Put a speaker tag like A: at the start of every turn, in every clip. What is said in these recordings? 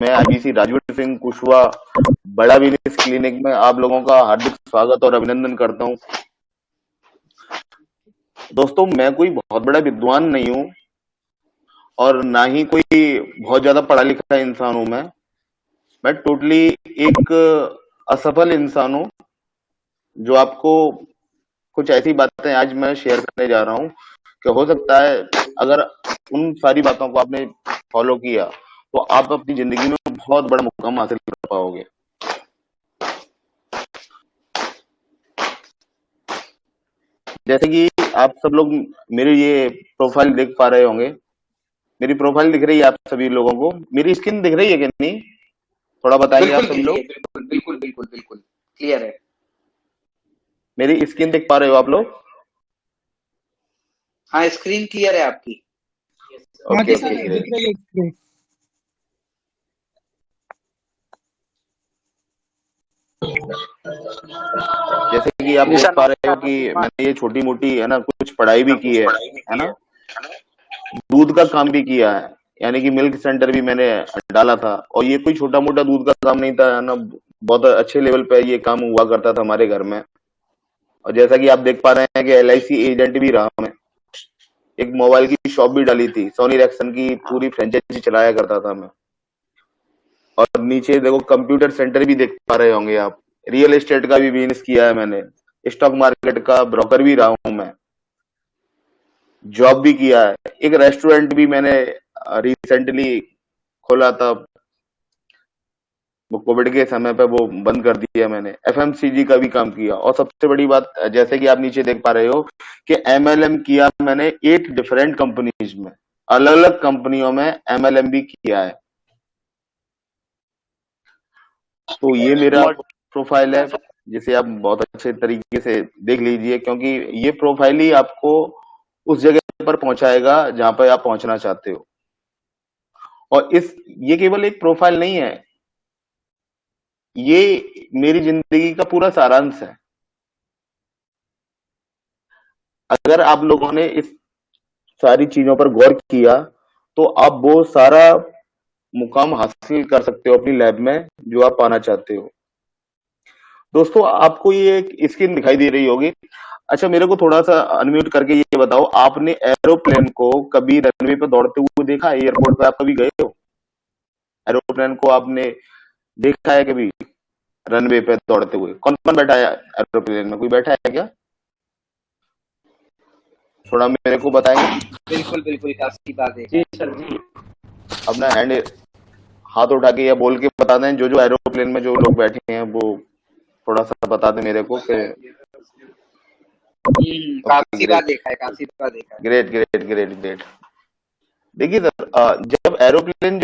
A: मैं आईबीसी राजवीर सिंह कुशवाहा बड़ा business clinic में आप लोगों का हार्दिक स्वागत और अभिनंदन करता हूं। दोस्तों, मैं कोई बहुत बड़ा विद्वान नहीं हूं और ना ही कोई बहुत ज्यादा पढ़ा लिखा इंसान हूं। मैं टोटली एक असफल इंसान हूं जो आपको कुछ ऐसी बातें आज मैं शेयर करने जा रहा हूं कि हो सकता है अगर उन सारी बातों को आपने फॉलो किया तो आप अपनी जिंदगी में बहुत बड़ा मुकाम हासिल कर पाओगे। जैसे कि आप सब लोग मेरी ये प्रोफाइल देख पा रहे होंगे। मेरी प्रोफाइल दिख रही है आप सभी लोगों को? मेरी स्किन दिख रही है कि नहीं, थोड़ा बताएंगे आप
B: बिल्कुल
A: सभी
B: दिख रही
A: लोग?
B: है, बिल्कुल बिल्कुल बिल्कुल बिल्कुल क्लियर है।
A: मेरी स्किन देख पा रहे हो आप लोग?
B: हाँ, स्क्रीन क्लियर है आपकी।
C: हाँ
A: ओके
C: दिख
A: ओके,
C: रही है,
A: ग्रेट।
C: दिख रही है स्क्रीन।
A: जैसे कि आप देख पा रहे हो कि मैंने ये छोटी मोटी है ना कुछ पढ़ाई भी की है ना, दूध का काम भी किया है, यानी कि मिल्क सेंटर भी मैंने डाला था। और ये कोई छोटा मोटा दूध का काम नहीं था, है ना, बहुत अच्छे लेवल पे ये काम हुआ करता था हमारे घर में। और जैसा कि आप देख पा रहे हैं कि एलआईसी एजेंट भी रहा मैं। एक मोबाइल की शॉप भी डाली थी, सोनी रैक्सन की पूरी फ्रेंचाइजी चलाया करता था मैं। और नीचे देखो कंप्यूटर सेंटर भी देख पा रहे होंगे आप। रियल एस्टेट का भी बिजनेस किया है मैंने, स्टॉक मार्केट का ब्रोकर भी रहा हूं मैं, जॉब भी किया है। एक रेस्टोरेंट भी मैंने रिसेंटली खोला था, वो कोविड के समय पे वो बंद कर दिया मैंने। एफएमसीजी का भी काम किया। और सबसे बड़ी बात, जैसे कि आप नीचे देख पा रहे हो कि एमएलएम किया मैंने 8 डिफरेंट कंपनीज में, अलग अलग कंपनियों में एमएलएम भी किया है। तो ये मेरा प्रोफाइल है, जिसे आप बहुत अच्छे तरीके से देख लीजिए, क्योंकि ये प्रोफाइल ही आपको उस जगह पर पहुंचाएगा जहां पर आप पहुंचना चाहते हो। और ये केवल एक प्रोफाइल नहीं है, ये मेरी जिंदगी का पूरा सारांश है। अगर आप लोगों ने इस सारी चीजों पर गौर किया तो आप वो सारा मुकाम हासिल कर सकते हो अपनी लाइफ में जो आप पाना चाहते हो। दोस्तों, आपको ये एक स्क्रीन दिखाई दे रही होगी। अच्छा, मेरे को थोड़ा सा अनम्यूट करके ये बताओ, आपने एरोप्लेन को कभी रनवे पे दौड़ते हुए देखा है? एयरपोर्ट पे आप कभी गए हो? एरोप्लेन को आपने देखा है कभी रनवे पे दौड़ते हुए? कौन कौन बैठा है एरोप्लेन में? कोई बैठा है क्या? थोड़ा मेरे को बताएंगे?
B: बिल्कुल बिल्कुल काफी बात देखा
A: जी
B: है।
A: सर जी, अपना हैंड हाथ उठा के या बोल के बता दें, जो जो एरोप्लेन में जो लोग बैठे हैं वो थोड़ा सा बता दें मेरे को कि। ओके,
B: काफी बार
A: ग्रेट
B: देखा है, काफी बार देखा है।
A: Great great great great. देखिए सर, जब एरोप्लेन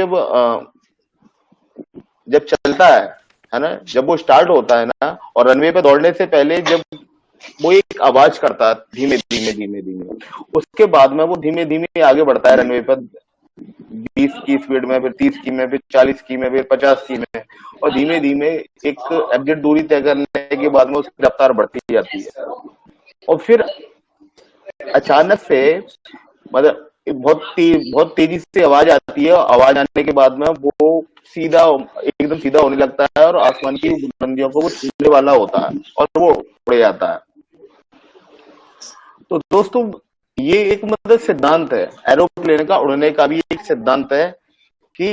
A: जब चलता है ना, जब वो स्टार्ट होता है ना, और रनवे पे दौड़ने से पहले जब वो एक आवाज करता है धीमे धीमे धीमे धीमे, उसके बाद में वो धीमे धीमे आगे बढ़ता है रनवे पर, 20 की स्पीड में, फिर 30 की में, फिर 40 की में, फिर 50 की में। और धीमे धीमे एक एग्जैक्ट दूरी तय करने के बाद में उसकी रफ्तार बढ़ती जाती है। और फिर अचानक से, मतलब बहुत तेजी से आवाज आती है, और आवाज आने के बाद में वो सीधा, एकदम सीधा होने लगता है और आसमान की बुलंदियों को वो छूने वाला होता है और वो उड़ जाता है। तो दोस्तों, ये एक मतलब सिद्धांत है, एरोप्लेन का उड़ने का भी एक सिद्धांत है कि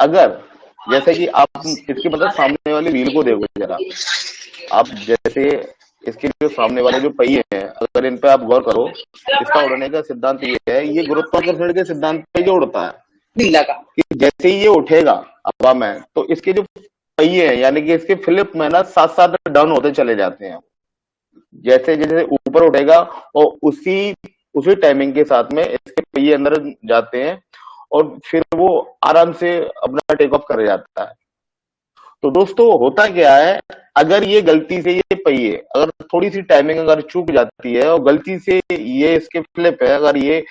A: अगर, जैसे कि आप इसके मतलब सामने वाले व्हील को देखो जरा, आप जैसे इसके जो सामने वाले जो पहिए हैं, अगर इन पे आप गौर करो, इसका उड़ने का सिद्धांत ये है, ये गुरुत्वाकर्षण के सिद्धांत पे जो उड़ता है
B: नहीं लगा।
A: कि जैसे ही ये उठेगा हवा में तो इसके जो पहिए हैं, यानी कि इसके फ्लिप में ना साथ साथ डाउन होते चले जाते हैं। जैसे जैसे ऊपर उठेगा और उसी उसी टाइमिंग के साथ में इसके पहिए अंदर जाते हैं और फिर वो आराम से अपना टेक ऑफ कर जाता है। तो दोस्तों, होता क्या है, अगर ये गलती से ये पहिए, अगर थोड़ी सी टाइमिंग अगर चूक जाती है और गलती से ये इसके फ्लिप है, अगर ये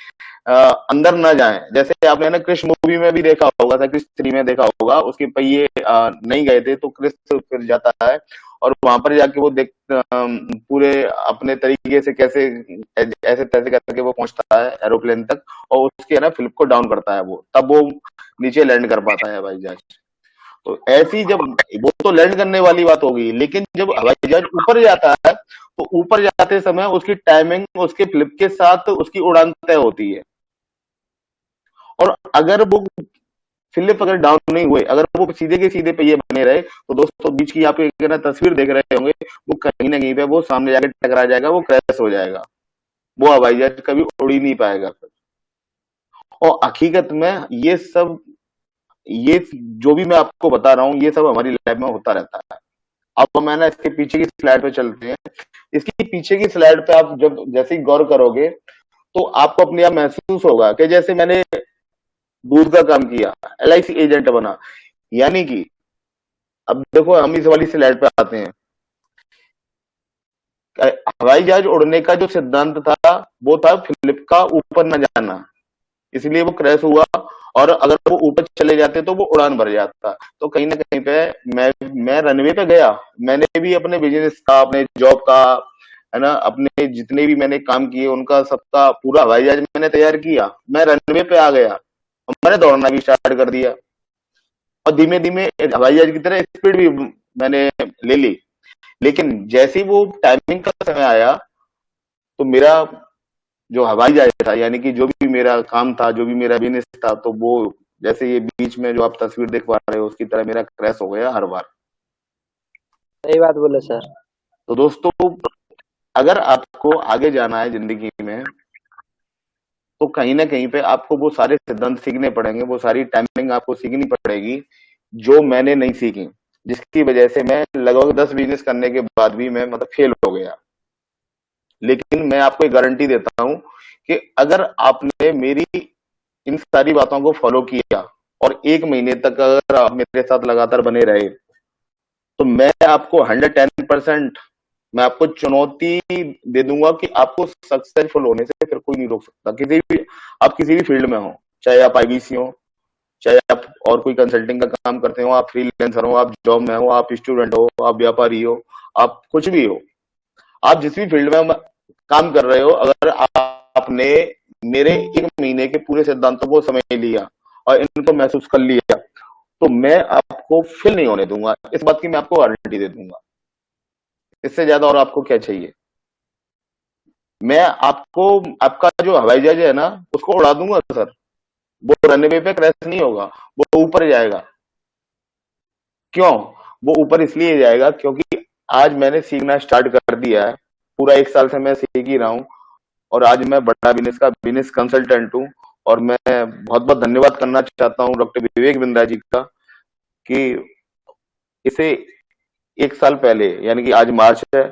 A: अंदर ना जाए, जैसे आपने ना क्रिश मूवी में भी देखा होगा था, क्रिश 3 में देखा होगा, उसके पहिए नहीं गए थे तो क्रिश फिर जाता है और वहां पर जाके वो पूरे अपने तरीके से कैसे ऐसे तैसे करके वो पहुंचता है एरोप्लेन तक और उसके है ना फ्लिप को डाउन करता है वो, तब वो नीचे लैंड कर पाता है भाई जहाज। तो ऐसी जब वो तो लैंड करने वाली बात होगी, लेकिन जब हवाई जहाज ऊपर जाता है तो ऊपर जाते समय उसकी टाइमिंग उसके फ्लिप के साथ उसकी उड़ान तय होती है। और अगर वो फिलिप अगर डाउन नहीं हुए, अगर वो सीधे के सीधे पहिए बने रहे, तो दोस्तों बीच की आप एक ना तस्वीर देख रहे होंगे, वो कहीं ना कहीं पे वो सामने जाके टकरा जाएगा, वो क्रैश हो जाएगा, वो हवाई जहाज कभी उड़ ही नहीं पाएगा। और हकीकत में ये जो भी मैं आपको बता रहा हूँ, ये सब हमारी लाइफ में होता रहता है। अब मैं ना इसके पीछे की स्लाइड पे चलते हैं। इसकी पीछे की स्लाइड पे आप जब जैसे ही गौर करोगे, तो आपको अपने आप महसूस होगा कि जैसे मैंने दूध का काम किया, एलआईसी एजेंट बना। यानी कि अब देखो, हम इस वाली स्लाइड पे आते हैं। हवाई जहाज उड़ने का जो सिद्धांत था, वो था फिलिप का ऊपर न जाना, इसलिए वो क्रैश हुआ। और अगर वो ऊपर चले जाते तो वो उड़ान भर जाता। तो कहीं ना कहीं पे मैं रनवे पे गया, मैंने भी अपने बिजनेस का, अपने जॉब का, है ना, अपने जितने भी मैंने काम किए उनका सबका पूरा हवाई जहाज मैंने तैयार किया। मैं रनवे पे आ गया और मैंने दौड़ना भी स्टार्ट कर दिया, और धीमे धीमे हवाई जहाज की तरह स्पीड भी मैंने ले ली। लेकिन जैसे ही वो टाइमिंग का समय आया, तो मेरा जो हवाई जहाज था, यानी कि जो भी मेरा काम था, जो भी मेरा बिजनेस था, तो वो जैसे ये बीच में जो आप तस्वीर देख पा रहे हो, उसकी तरह मेरा क्रैश हो गया हर बार।
C: सही बात बोले सर।
A: तो दोस्तों, अगर आपको आगे जाना है जिंदगी में, तो कहीं ना कहीं पे आपको वो सारे सिद्धांत सीखने पड़ेंगे, वो सारी टाइमिंग आपको सीखनी पड़ेगी, जो मैंने नहीं सीखी, जिसकी वजह से मैं लगभग 10 बिजनेस करने के बाद भी मैं मतलब फेल हो गया। लेकिन मैं आपको एक गारंटी देता हूं कि अगर आपने मेरी इन सारी बातों को फॉलो किया और 1 महीने तक अगर आप मेरे साथ लगातार बने रहे, तो मैं आपको 110% मैं आपको चुनौती दे दूंगा कि आपको सक्सेसफुल होने से फिर कोई नहीं रोक सकता। आप किसी भी फील्ड में हो, चाहे आप आईबीसी हो, चाहे आप और कोई कंसल्टिंग का काम करते हो, आप फ्रीलांसर हो, आप जॉब में हो, आप स्टूडेंट हो, आप व्यापारी हो, आप कुछ भी हो, आप जिस भी फील्ड में काम कर रहे हो, अगर आपने मेरे 1 महीने के पूरे सिद्धांतों को समझ लिया और इनको महसूस कर लिया, तो मैं आपको फेल नहीं होने दूंगा। इस बात की मैं आपको गारंटी दे दूंगा। इससे ज्यादा और आपको क्या चाहिए? मैं आपको आपका जो हवाई जहाज है ना, उसको उड़ा दूंगा सर। वो रनवे पे क्रैश नहीं होगा, वो ऊपर जाएगा। क्यों? वो ऊपर इसलिए जाएगा क्योंकि आज मैंने सीखना स्टार्ट कर दिया है। पूरा 1 साल से मैं सीख ही रहा हूँ, और आज मैं बड़ा बिजनेस कंसल्टेंट हूँ। और मैं बहुत बहुत धन्यवाद करना चाहता हूँ डॉक्टर विवेक बिंद्रा जी का, कि इसे 1 साल पहले, यानी कि आज मार्च है,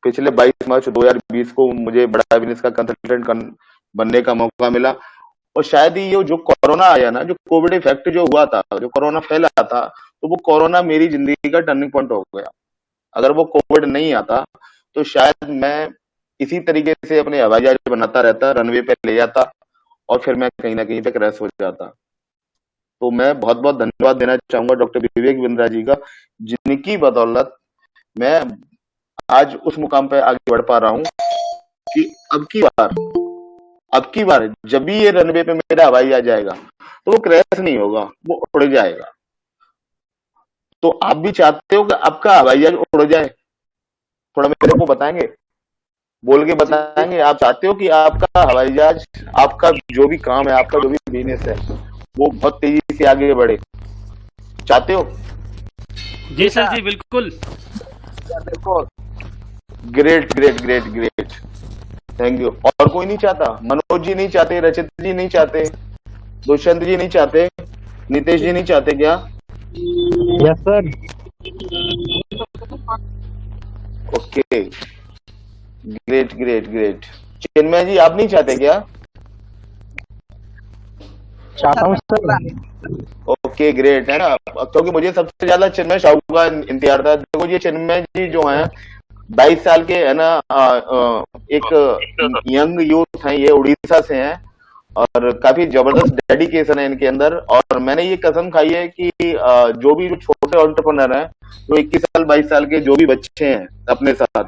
A: पिछले 22 मार्च 2020 को मुझे बड़ा बिजनेस का कंसल्टेंट बनने का मौका मिला। और शायद ही ये जो कोरोना आया ना, जो कोविड इफेक्ट जो हुआ था, जो कोरोना फैला था, तो वो कोरोना मेरी जिंदगी का टर्निंग पॉइंट हो गया। अगर वो कोविड नहीं आता, तो शायद मैं इसी तरीके से अपने हवाई जहाज बनाता रहता, रनवे पे ले जाता, और फिर मैं कहीं ना कहीं पे क्रैश हो जाता। तो मैं बहुत बहुत धन्यवाद देना चाहूंगा डॉक्टर विवेक बिंद्रा जी का, जिनकी बदौलत मैं आज उस मुकाम पे आगे बढ़ पा रहा हूँ कि अब की बार जब भी ये रनवे पे मेरा हवाई जहाज जाएगा, तो वो क्रैश नहीं होगा, वो उड़ जाएगा। तो आप भी चाहते हो कि आपका हवाई जहाज उड़ जाए? थोड़ा मेरे को बताएंगे, बोल के बताएंगे, आप चाहते हो कि आपका हवाई जहाज, आपका जो भी काम है, आपका जो भी बिजनेस है, वो बहुत तेजी से आगे बढ़े? चाहते हो?
D: जी सर, जी बिल्कुल।
A: Great great great great, thank you. और कोई नहीं चाहता? मनोज जी नहीं चाहते? रचित जी नहीं चाहते? दुष्यंत जी नहीं चाहते? नितेश जी नहीं चाहते क्या?
C: Yes sir.
A: Okay, great great great. Chinmay ji, आप नहीं चाहते क्या?
C: चाहता हूँ सर।
A: ओके ग्रेट, है ना, क्योंकि मुझे सबसे ज्यादा चिन्मय साहू का इंतजार था। देखो, ये चिन्मय जी जो है 22 साल के, है ना, एक यंग यूथ हैं, ये उड़ीसा से हैं, और काफी जबरदस्त डेडिकेशन है इनके अंदर। और मैंने ये कसम खाई है कि जो भी छोटे एंटरप्रेन्योर हैं, जो 21 साल 22 साल के जो भी बच्चे हैं अपने साथ,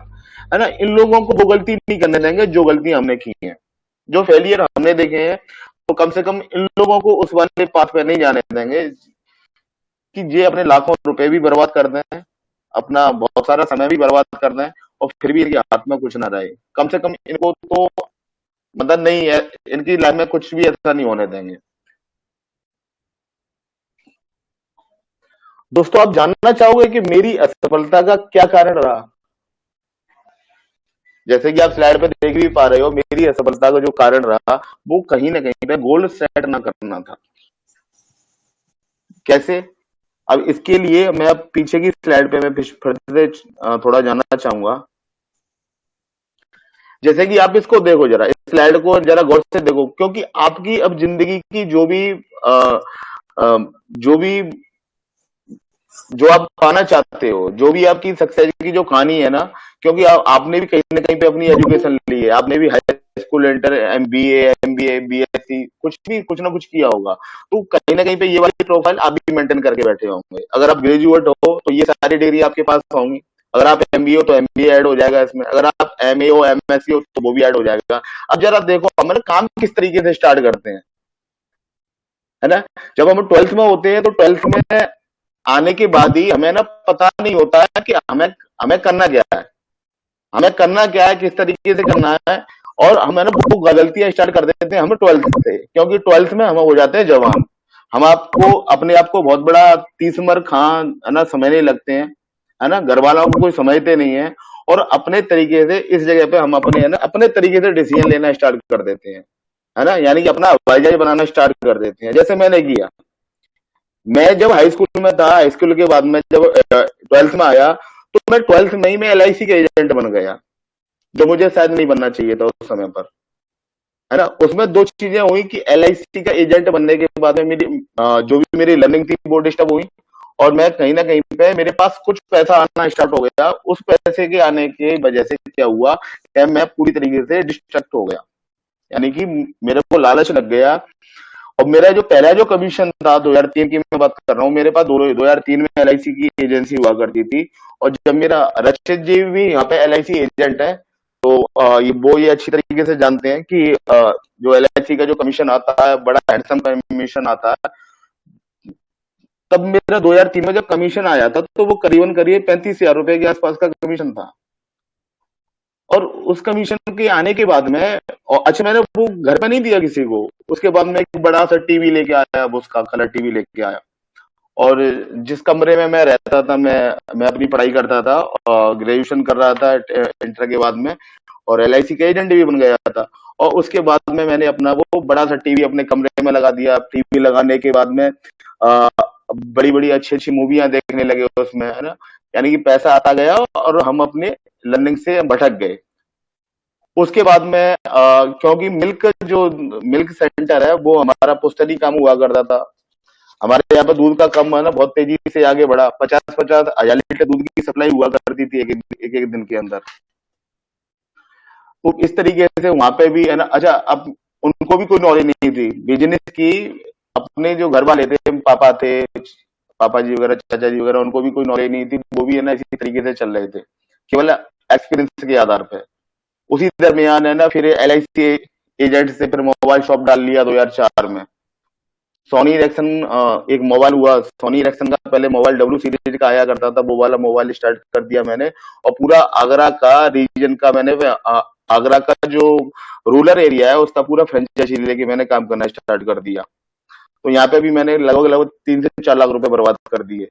A: है ना, इन लोगों को वो गलती नहीं करने देंगे जो गलती हमने की है, जो फेलियर हमने देखे हैं, तो कम से कम इन लोगों को उस वाले पाथ पे नहीं जाने देंगे। कि ये अपने लाखों रुपए भी बर्बाद कर दें, अपना बहुत सारा समय भी बर्बाद कर दें, और फिर भी इनके हाथ में कुछ ना रहे। कम से कम इनको तो मतलब नहीं है, इनकी लाइफ में कुछ भी ऐसा नहीं होने देंगे। दोस्तों, आप जानना चाहोगे कि मेरी असफलता का क्या कारण रहा? जैसे कि आप स्लाइड पे देख भी पा रहे हो, मेरी असफलता का जो कारण रहा वो कहीं ना कहीं पे गोल सेट ना करना था। कैसे? अब इसके लिए मैं अब पीछे की स्लाइड पे मैं फिर से थोड़ा जानना चाहूंगा। जैसे कि आप इसको देखो, जरा इस स्लाइड को जरा गौर से देखो, क्योंकि आपकी अब जिंदगी की जो भी जो आप पाना चाहते हो, जो भी आपकी सक्सेस की जो कहानी है ना, क्योंकि आपने भी कहीं ना कहीं पे अपनी एजुकेशन ली है, आपने भी high school inter MBA BSc कुछ ना कुछ किया होगा, तो कहीं ना कहीं पे ये वाली प्रोफाइल आप भी मेंटेन करके बैठे होंगे। अगर आप ग्रेजुएट हो तो ये सारी डिग्री आपके पास होंगी, अगर आप एमबीए हो तो एमबीए ऐड हो जाएगा इसमें, अगर आप एमए हो एमएससी हो तो वो भी ऐड हो जाएगा। अब जरा देखो हमारे काम किस तरीके से स्टार्ट करते हैं, है ना? जब हम 12th में होते हैं तो 12th में आने के बाद ही हमें ना पता नहीं होता है कि हमें हमें करना क्या है, हमें करना क्या है, किस तरीके से करना है। और हम है ना वो गलतियां स्टार्ट कर देते हैं हम 12th से, क्योंकि 12th में हम हो जाते हैं जवान। हम आपको अपने आप को बहुत बड़ा 30 उम्र खान है ना समझने लगते हैं, है ना? घर वालों को कोई समझते नहीं है, और अपने तरीके से इस जगह पे हम अपने है ना अपने तरीके से डिसीजन लेना स्टार्ट कर देते हैं, है ना? यानी कि अपना हवाई जहाज बनाना स्टार्ट कर देते हैं, जैसे मैंने किया। मैं जब हाई स्कूल में था, हाई स्कूल के बाद में जब 12th में आया, तो मैं 12th में ही मैं एलआईसी का एजेंट बन गया, जो मुझे शायद नहीं बनना चाहिए था उस समय पर, है ना? उसमें दो चीजें हुई कि एलआईसी का एजेंट बनने के बाद में मेरी जो भी मेरी लर्निंग थी वो डिस्टर्ब हुई, और मैं कहीं ना कहीं पे मेरे पास कुछ पैसा आना स्टार्ट हो गया। उस पैसे के आने की वजह से क्या हुआ कि मैं पूरी तरीके से डिस्ट्रैक्ट हो गया, यानी कि मेरे को लालच लग गया। और मेरा जो पहला जो कमीशन था 2003 की मैं बात कर रहा हूँ, मेरे पास 2003 में एलआईसी की एजेंसी हुआ करती थी, और जब मेरा रचित जी भी यहाँ पे एलआईसी एजेंट है, तो ये अच्छी तरीके से जानते हैं कि जो एलआईसी का जो कमीशन आता है बड़ा हैंडसम कमीशन आता है। तब मेरा 2003 में जब कमीशन आया था तो वो करीबन करीब 35,000 रुपए के आसपास का कमीशन था। और उस कमीशन के आने के बाद में अच्छा मैंने वो घर पे नहीं दिया किसी को, उसके बाद में एक बड़ा सा टीवी लेके आया, वो उसका कलर टीवी लेके आया, और जिस कमरे में मैं रहता था, मैं अपनी पढ़ाई करता था, ग्रेजुएशन कर रहा था इंटर के बाद में, और एलआईसी का एजेंट भी बन गया था। और उसके बाद में मैंने अपना वो बड़ा सा टीवी अपने कमरे में लगा दिया। टीवी लगाने के बाद में बड़ी बड़ी अच्छी अच्छी मूवियां देखने लगे उसमें, है ना? यानी कि पैसा आता गया और हम अपने लर्निंग से भटक गए। उसके बाद में क्योंकि मिल्क सेंटर है वो हमारा पुश्तैनी काम हुआ करता था, हमारे यहाँ पे दूध का कम है ना बहुत तेजी से आगे बढ़ा, 50,000 लीटर दूध की सप्लाई हुआ करती थी एक दिन के अंदर। तो इस तरीके से वहां पे भी है ना। अच्छा, अब उनको भी कोई नॉलेज नहीं थी बिजनेस की, अपने जो घर वाले थे, पापा थे, पापा जी वगैरह, चाचा जी वगैरह, उनको भी कोई नॉलेज नहीं थी, वो भी है ना इसी तरीके से चल रहे थे, केवल एक्सपीरियंस के आधार पर। उसी दरमियान है ना फिर एलआईसी एजेंट से फिर मोबाइल शॉप डाल लिया 2004 में। सोनी इरेक्शन एक मोबाइल हुआ, सोनी इरेक्शन का पहले मोबाइल डब्ल्यू सीरीज का आया करता था, वो वाला मोबाइल स्टार्ट कर दिया मैंने, और पूरा आगरा का रीजन का मैंने आगरा का जो रूरल एरिया है उसका पूरा फ्रेंचाइजी लेके मैंने काम करना स्टार्ट कर दिया। तो यहाँ पे भी मैंने लगभग लगभग 3 से 4 लाख रुपए बर्बाद कर दिए।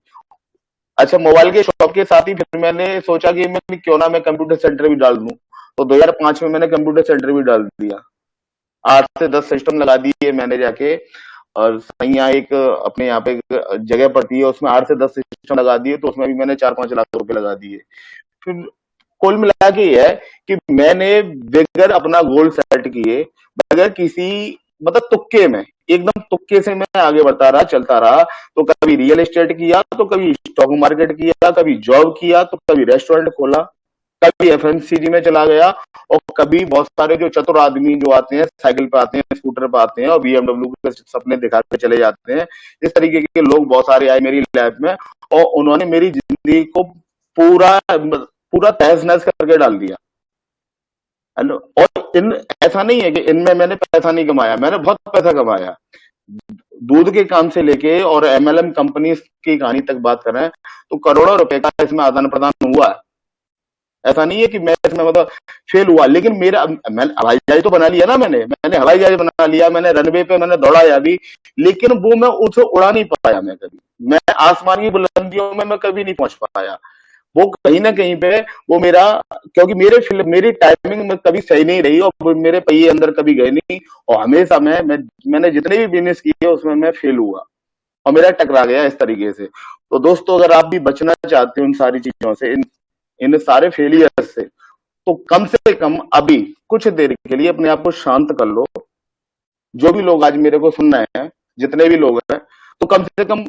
A: अच्छा, मोबाइल के शॉप के साथ ही फिर मैंने सोचा कि मैं क्यों ना मैं कंप्यूटर सेंटर भी डाल दूं, तो 2005 में मैंने कंप्यूटर सेंटर भी डाल दिया। 8 से 10 सिस्टम लगा दिए मैंने जाके, और यहाँ एक अपने यहाँ पे एक जगह पड़ती है उसमें 8 से 10 सिस्टम लगा दिए, तो उसमें भी मैंने 4-5 लाख रुपए लगा दिए। फिर कुल मिला के ये है कि मैंने बगैर अपना गोल सेट किए, बगैर किसी मतलब तुक्के में, एकदम तुक्के से मैं आगे बढ़ता रहा, चलता रहा। तो कभी रियल एस्टेट किया, तो कभी स्टॉक मार्केट किया, कभी जॉब किया, तो कभी रेस्टोरेंट खोला, कभी एफएमसीजी में चला गया, और कभी बहुत सारे जो चतुर आदमी जो आते हैं, साइकिल पे आते हैं, स्कूटर पे आते हैं, और बीएमडब्ल्यू के सपने दिखा के चले जाते हैं। इस तरीके के लोग बहुत सारे आए मेरी लाइफ में, और उन्होंने मेरी जिंदगी को पूरा पूरा तहस नहस करके डाल दिया। और ऐसा नहीं है कि इनमें मैंने पैसा नहीं कमाया, मैंने बहुत पैसा कमाया। दूध के काम से लेके और एमएलएम कंपनी की कहानी तक बात कर रहे हैं, तो करोड़ों रुपए का इसमें आदान प्रदान हुआ है। ऐसा नहीं है कि मैं इसमें मतलब फेल हुआ, लेकिन मैंने हवाई जहाज तो बना लिया ना, मैंने हवाई जहाज बना लिया, मैंने रनवे पे मैंने दौड़ाया भी, लेकिन वो मैं उसे उड़ा नहीं पाया। मैं आसमान की बुलंदियों में मैं कभी नहीं पहुंच पाया। वो कहीं ना कहीं पे वो मेरा, क्योंकि मेरी टाइमिंग में कभी सही नहीं रही और मेरे पहिए अंदर कभी गए नहीं, और हमेशा मैंने जितने भी बिजनेस किए उसमें मैं फेल हुआ और मेरा टकरा गया इस तरीके से। तो दोस्तों, अगर आप भी बचना चाहते हो इन सारी चीजों से, इन सारे फेलियर से, तो कम से कम अभी कुछ देर के लिए अपने आप को शांत कर लो। जो भी लोग आज मेरे को सुन रहे हैं, जितने भी लोग हैं, तो कम से कम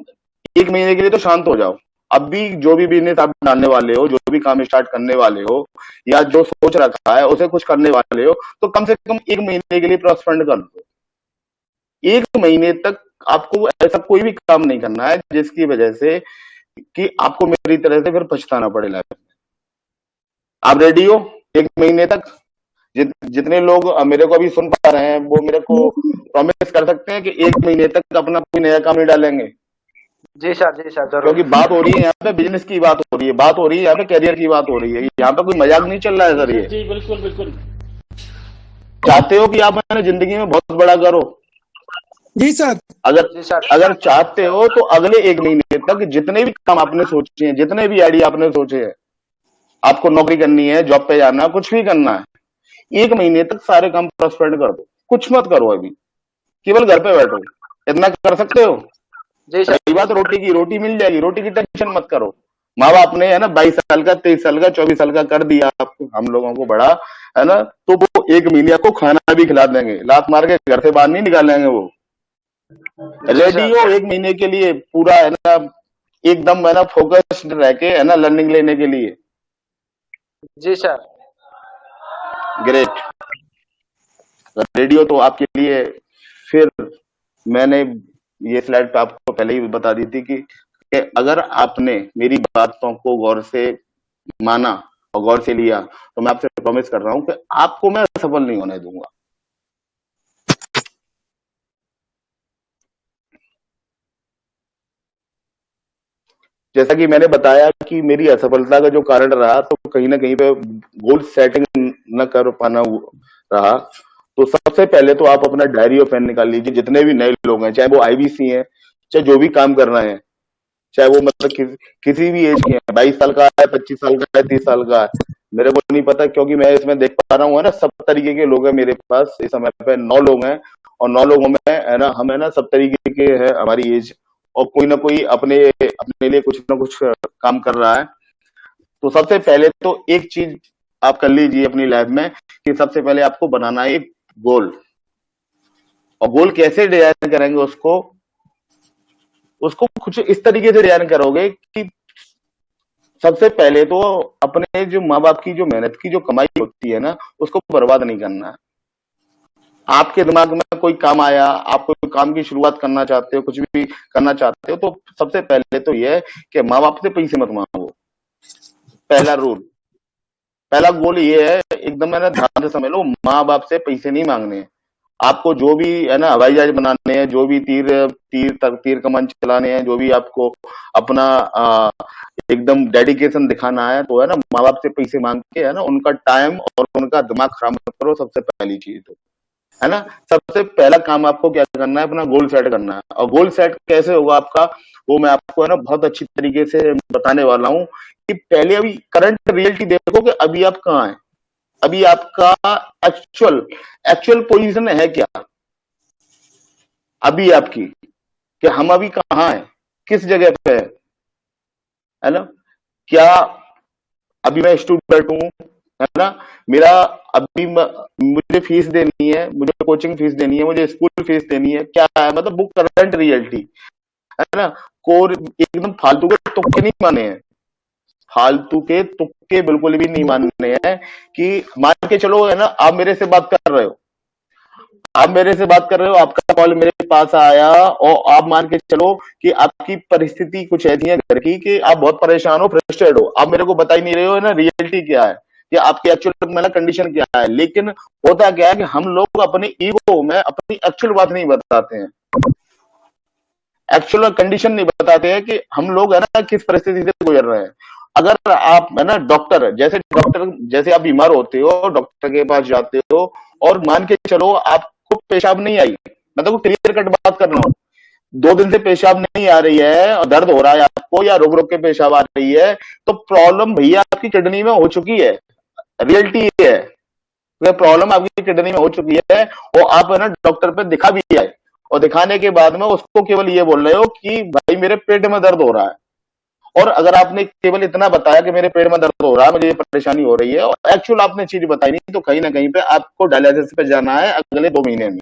A: 1 महीने के लिए तो शांत हो जाओ। अब भी जो भी बिजनेस आप डालने वाले हो, जो भी काम स्टार्ट करने वाले हो, या जो सोच रखा है उसे कुछ करने वाले हो, तो कम से कम 1 महीने के लिए सस्पेंड कर दो। 1 महीने तक आपको ऐसा कोई भी काम नहीं करना है जिसकी वजह से कि आपको मेरी तरह से फिर पछताना पड़े लाइफ में। आप रेडी हो 1 महीने तक? जितने लोग मेरे को अभी सुन पा रहे हैं, वो मेरे को प्रॉमिस कर सकते हैं कि 1 महीने तक अपना कोई नया काम नहीं डालेंगे?
C: जी सर जरूर।
A: क्योंकि बात हो रही है यहाँ पे बिजनेस की, बात हो रही है, बात हो रही है यहाँ पे करियर की, बात हो रही है। यहाँ पे कोई मजाक नहीं चल रहा है सर। ये
D: जी बिल्कुल बिल्कुल।
A: चाहते हो कि आप जिंदगी में बहुत बड़ा करो?
E: जी सर।
A: अगर चाहते हो तो अगले 1 महीने तक जितने भी काम आपने सोचे हैं, जितने भी आइडिया आपने सोचे हैं, आपको नौकरी करनी है, जॉब पे जाना, कुछ भी करना है, 1 महीने तक सारे काम सस्पेंड कर दो। कुछ मत करो अभी, केवल घर पे बैठो। इतना कर सकते हो? रही बात रोटी की, रोटी मिल जाएगी, रोटी की टेंशन मत करो। माँ बाप ने है ना 22 साल का, 23 साल का, 24 साल का कर दिया आपको, हम लोगों को बड़ा, है ना, तो वो 1 महीने को खाना भी खिला देंगे, लात मार के घर से बाहर नहीं निकालेंगे। वो रेडी हो 1 महीने के लिए पूरा, है ना, एकदम, है ना, फोकस्ड रह के, है ना, लर्निंग लेने के लिए?
C: जी सर।
A: ग्रेट। रेडियो तो आपके लिए, फिर मैंने ये स्लाइड पे आपको पहले ही बता दी थी कि अगर आपने मेरी बातों को गौर से माना और गौर से लिया, तो मैं आपसे प्रॉमिस कर रहा हूं कि आपको मैं असफल नहीं होने दूंगा। जैसा कि मैंने बताया कि मेरी असफलता का जो कारण रहा, तो कहीं ना कहीं पे गोल सेटिंग न कर पाना रहा। तो सबसे पहले तो आप अपना डायरी और पेन निकाल लीजिए। जितने भी नए लोग हैं, चाहे वो आईबीसी हैं, चाहे जो भी काम कर रहे हैं, चाहे वो मतलब किसी भी एज के हैं, 22 साल का है, 25 साल का है, 30 साल का है, मेरे को नहीं पता, क्योंकि मैं इसमें देख पा रहा हूँ, है ना, सब तरीके के लोग हैं मेरे पास। इस समय पे 9 लोग हैं, और 9 लोगों में, है ना, हम, है ना, सब तरीके के है हमारी एज, और कोई ना कोई अपने अपने लिए कुछ ना कुछ काम कर रहा है। तो सबसे पहले तो एक चीज आप कर लीजिए अपनी लाइफ में, कि सबसे पहले आपको बनाना है एक गोल। और गोल कैसे डिजाइन करेंगे उसको कुछ इस तरीके से डिजाइन करोगे कि सबसे पहले तो अपने जो माँ बाप की जो मेहनत की जो कमाई होती है ना, उसको बर्बाद नहीं करना है। आपके दिमाग में कोई काम आया, आप कोई काम की शुरुआत करना चाहते हो, कुछ भी करना चाहते हो, तो सबसे पहले तो यह है कि माँ बाप से पैसे मत मांगो। पहला रूल, पहला गोल ये है, एकदम, है ना, ध्यान से समझ लो, माँ बाप से पैसे नहीं मांगने हैं। आपको जो भी, है ना, हवाई जहाज बनाने हैं, जो भी तीर कमान चलाने हैं, जो भी आपको अपना एकदम डेडिकेशन दिखाना है, तो है ना, माँ बाप से पैसे मांग के, है ना, उनका टाइम और उनका दिमाग खराब मत करो। सबसे पहली चीज तो, है ना, सबसे पहला काम आपको क्या करना है, अपना गोल सेट करना है। और गोल सेट कैसे होगा आपका, वो मैं आपको, है ना, बहुत अच्छी तरीके से बताने वाला हूँ। कि पहले अभी करंट रियलिटी देखो कि अभी आप कहाँ हैं, अभी आपका एक्चुअल पोजीशन है क्या अभी आपकी, कि हम अभी कहाँ हैं, किस जगह पे है ना। क्या अभी मैं स्टूडेंट हूँ, है ना, मेरा अभी मुझे फीस देनी है, मुझे कोचिंग फीस देनी है, मुझे स्कूल फीस देनी है, क्या है, मतलब वो करंट रियलिटी है ना। कोर एकदम फालतू के तुक्के नहीं माने हैं, फालतू के तुक्के बिल्कुल भी नहीं मानने हैं। कि मान के चलो, है ना, आप मेरे से बात कर रहे हो, आपका कॉल मेरे पास आया, और आप मान के चलो कि आपकी परिस्थिति कुछ ऐसी है घर की कि आप बहुत परेशान हो, फ्रस्ट्रेट हो, आप मेरे को बता ही नहीं रहे हो, है ना, रियलिटी क्या है, कि आपकी एक्चुअल मतलब कंडीशन क्या है। लेकिन होता क्या है कि हम लोग अपने ईगो में अपनी एक्चुअल बात नहीं बताते हैं। एक्चुअल कंडीशन नहीं बताते हैं कि हम लोग है ना किस परिस्थिति से गुजर रहे हैं। अगर आप है ना डॉक्टर जैसे आप बीमार होते हो, डॉक्टर के पास जाते हो और मान के चलो आपको पेशाब नहीं आई, मैं तो क्लियर कट बात कर रहा हूँ, 2 दिन से पेशाब नहीं आ रही है और दर्द हो रहा है आपको या रुक रुक के पेशाब आ रही है, तो प्रॉब्लम भैया आपकी किडनी में हो चुकी है। रियलिटी ये है, प्रॉब्लम आपकी किडनी में हो चुकी है और आप है ना डॉक्टर पे दिखा भी आए और दिखाने के बाद में उसको केवल ये बोल रहे हो कि भाई मेरे पेट में दर्द हो रहा है। और अगर आपने केवल इतना बताया कि मेरे पेट में दर्द हो रहा है, मुझे ये परेशानी हो रही है, और एक्चुअल आपने चीज बताई नहीं, तो कहीं ना कहीं पे आपको डायलिसिस पे जाना है अगले 2 महीने में।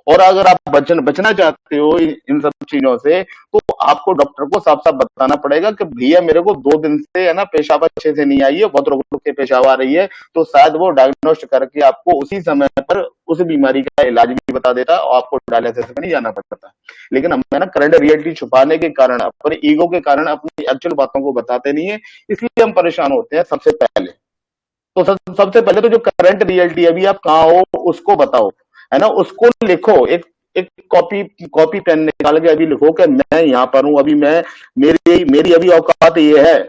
A: और अगर आप बचना चाहते हो इन सब चीजों से, तो आपको डॉक्टर को साफ साफ बताना पड़ेगा कि भैया मेरे को 2 दिन से है ना पेशाब अच्छे से नहीं आई है, बहुत रुक रुक के पेशाब आ रही है, तो शायद वो डायग्नोस्ट करके आपको उसी समय पर उस बीमारी का इलाज भी बता देता और आपको डायलिसिस में नहीं जाना पड़ता। लेकिन हम है ना करंट रियलिटी छुपाने के कारण, अपने ईगो के कारण अपनी एक्चुअल बातों को बताते नहीं है, इसलिए हम परेशान होते हैं। सबसे पहले तो सबसे पहले तो जो करंट रियलिटी अभी आप कहाँ हो उसको बताओ, है ना, उसको लिखो। एक एक कॉपी पेन निकाल के अभी लिखो कि मैं यहाँ पर हूँ, अभी मैं मेरी अभी औकात ये है,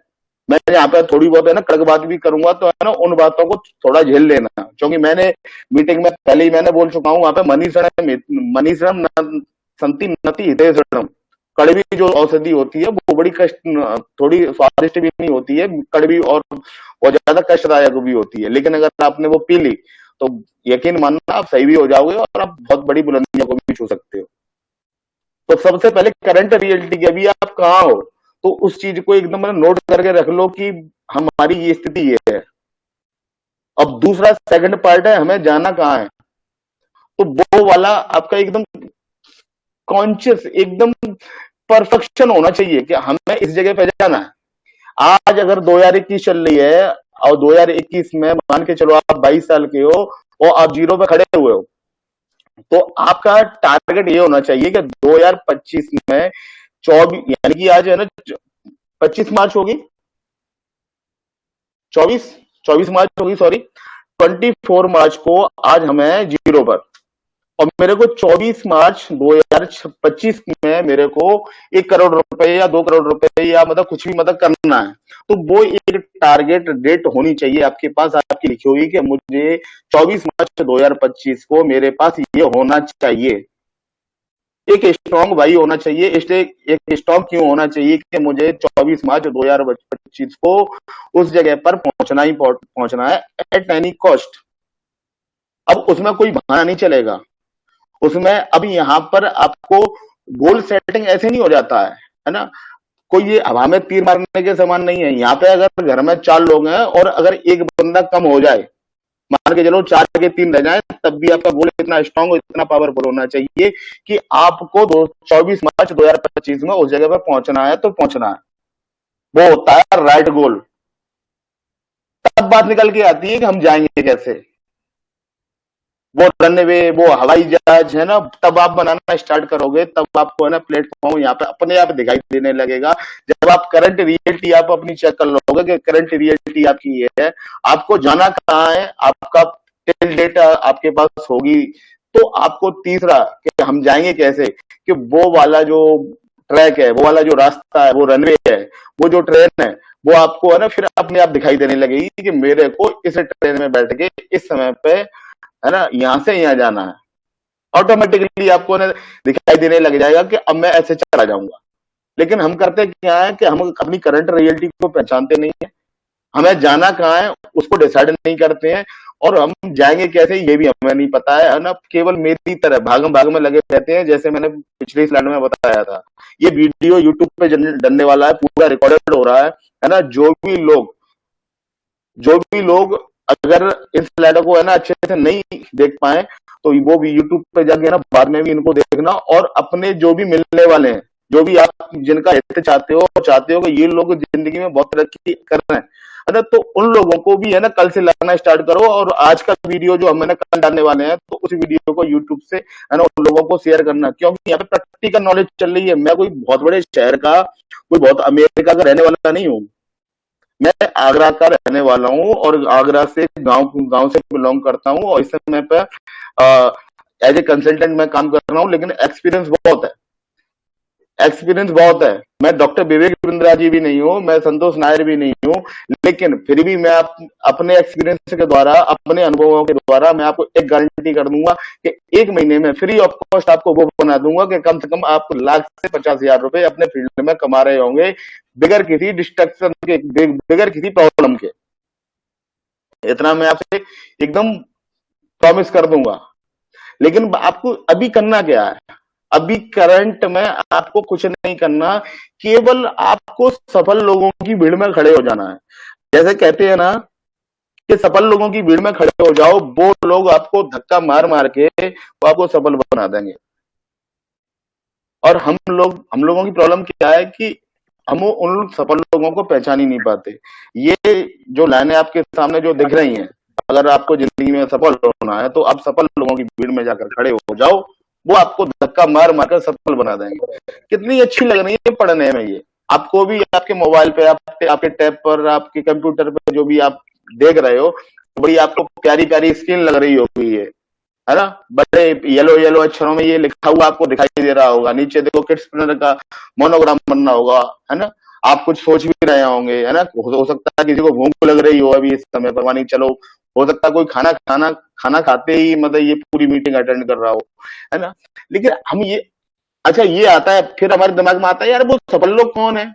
A: मैं यहाँ पे थोड़ी बहुत है ना कड़क बात भी करूंगा, तो है ना उन बातों को थोड़ा झेल लेना। क्योंकि मैंने मीटिंग में पहले ही मैंने बोल चुका हूँ, वहां पे मनीषणम संति नति हितेषणम, कड़वी जो औषधि होती है वो बड़ी कष्ट, थोड़ी स्वादिष्ट भी नहीं होती है, कड़वी और ज्यादा कष्टदायक भी होती है, लेकिन अगर आपने वो पी ली तो यकीन मानना आप सही भी हो जाओगे और आप बहुत बड़ी बुलंदियों को भी छू सकते हो। तो सबसे पहले करंट रियलिटी की अभी आप कहाँ हो, तो उस चीज को एकदम नोट करके रख लो कि हमारी ये स्थिति ये है। अब दूसरा सेकंड पार्ट है हमें जाना कहाँ है, तो वो वाला आपका एकदम कॉन्शियस, एकदम परफेक्शन होना चाहिए कि हमें इस जगह पे जाना है। आज अगर 2021 चल रही है और 2021 में मान के चलो आप 22 साल के हो और आप जीरो पे खड़े हुए हो, तो आपका टारगेट ये होना चाहिए कि 2025 में 24, यानी कि आज है ना 25 मार्च होगी, 24 मार्च होगी, सॉरी 24 मार्च को आज हमें जीरो पर, और मेरे को 24 मार्च 2025 में मेरे को 1 करोड़ रुपए या 2 करोड़ रुपए या मतलब कुछ भी मतलब करना है। तो वो एक टारगेट डेट होनी चाहिए आपके पास, आपकी लिखी हुई कि मुझे 24 मार्च 2025 को मेरे पास ये होना चाहिए। एक स्ट्रॉन्ग भाई होना चाहिए। इसलिए एक स्ट्रॉन्ग क्यों होना चाहिए कि मुझे 24 मार्च 2025 को उस जगह पर पहुंचना है एट एनी कॉस्ट। अब उसमें कोई बहाना नहीं चलेगा उसमें। अब यहाँ पर आपको गोल सेटिंग ऐसे नहीं हो जाता है ना, कोई ये हवा में तीर मारने के समान नहीं है। यहाँ पे अगर घर में 4 लोग हैं और अगर एक बंदा कम हो जाए, मान के चलो 4 के 3 रह जाए, तब भी आपका गोल इतना स्ट्रांग और इतना पावरफुल होना चाहिए कि आपको 24 मार्च 2025 में उस जगह पर पहुंचना है तो पहुंचना है। वो होता है राइट गोल। तब बात निकल के आती है कि हम जाएंगे कैसे, वो रनवे, वो हवाई जहाज है ना, तब आप बनाना स्टार्ट करोगे, तब आपको है ना प्लेटफॉर्म यहाँ पे अपने आप दिखाई देने लगेगा। जब आप करंट रियलिटी आप अपनी चेक कर लोगे कि करंट रियलिटी आपकी ये है, आपको जाना कहाँ है, आपका टिल डेट आपके पास होगी, तो आपको तीसरा कि हम जाएंगे कैसे, कि वो वाला जो ट्रैक है, वो वाला जो रास्ता है, वो रनवे है, वो जो ट्रेन है, वो आपको है ना फिर अपने आप दिखाई देने लगेगी कि मेरे को इस ट्रेन में बैठ के इस समय पे है ना यहां से यहां जाना है। ऑटोमेटिकली आपको ना दिखाई देने लग जाएगा कि अब मैं ऐसे चला जाऊंगा। लेकिन हम करते क्या है कि हम अपनी करंट रियलिटी को पहचानते नहीं है, हमें जाना कहाँ है उसको डिसाइड नहीं करते हैं, और हम जाएंगे कैसे ये भी हमें नहीं पता है ना। केवल मेरी तरह भागम भाग में लगे रहते हैं। जैसे मैंने पिछली स्लाइड में बताया था, ये वीडियो यूट्यूब पे डलने वाला है, पूरा रिकॉर्डेड हो रहा है ना। जो भी लोग अगर इस स्लाइड को है ना अच्छे से नहीं देख पाए, तो वो भी यूट्यूब पे जाके ना बाद में भी इनको देखना, और अपने जो भी मिलने वाले हैं, जो भी आप जिनका हित चाहते हो कि ये लोग जिंदगी में बहुत तरक्की कर रहे हैं, अरे तो उन लोगों को भी है ना कल से लगाना स्टार्ट करो। और आज का वीडियो जो हम कल डालने वाले हैं, तो उस वीडियो को यूट्यूब से है ना उन लोगों को शेयर करना, क्योंकि यहाँ पे प्रैक्टिकल नॉलेज चल रही है। मैं कोई बहुत बड़े शहर का, कोई बहुत अमेरिका का रहने वाला नहीं हूँ, मैं आगरा का रहने वाला हूँ और आगरा से गांव से बिलोंग करता हूँ, और इस समय पे एज ए कंसल्टेंट मैं काम कर रहा हूँ, लेकिन एक्सपीरियंस बहुत है। एक्सपीरियंस बहुत है। मैं डॉक्टर विवेक बिंद्रा जी भी नहीं हूं, मैं संतोष नायर भी नहीं हूं, लेकिन फिर भी मैं अपने एक्सपीरियंस के द्वारा, अपने अनुभवों के द्वारा मैं आपको एक गारंटी कर दूंगा कि 1 महीने में फ्री ऑफ कॉस्ट आपको वो बना दूंगा कि कम से कम आप लाख से 50,000 रुपए अपने फील्ड में कमा रहे होंगे, बगैर किसी डिस्ट्रक्शन के, बगैर किसी प्रॉब्लम के। इतना मैं आपसे एकदम प्रॉमिस कर दूंगा। लेकिन आपको अभी करना क्या है? अभी करंट में आपको कुछ नहीं करना, केवल आपको सफल लोगों की भीड़ में खड़े हो जाना है। जैसे कहते हैं ना कि सफल लोगों की भीड़ में खड़े हो जाओ, वो लोग आपको धक्का मार मार के वो आपको सफल बना देंगे। और हम लोगों की प्रॉब्लम क्या है कि हम उन सफल लोगों को पहचान ही नहीं पाते। ये जो लाइनें आपके सामने जो दिख रही हैं, अगर आपको जिंदगी में सफल होना है तो आप सफल लोगों की भीड़ में जाकर खड़े हो जाओ, वो आपको धक्का मार मार कर सफल बना देंगे। कितनी अच्छी लग रही है पढ़ने में ये। आपको भी आपके मोबाइल पे, आपके टैब पर, आपके कंप्यूटर पे जो भी आप देख रहे हो, बड़ी आपको प्यारी प्यारी स्क्रीन लग रही होगी ये, है ना? बड़े येलो येलो अक्षरों में ये लिखा हुआ आपको दिखाई दे रहा होगा। नीचे देखो किड्स प्रिंटर का मोनोग्राम बनना होगा, है ना? आप कुछ सोच भी रहे होंगे, है ना? हो सकता है किसी को भूख लग रही हो अभी इस समय पर, मानी चलो हो सकता है कोई खाना खाते ही मतलब ये पूरी मीटिंग अटेंड कर रहा हो, है ना? लेकिन हम ये, अच्छा ये आता है, फिर हमारे दिमाग में आता है यार वो सफल लोग कौन है?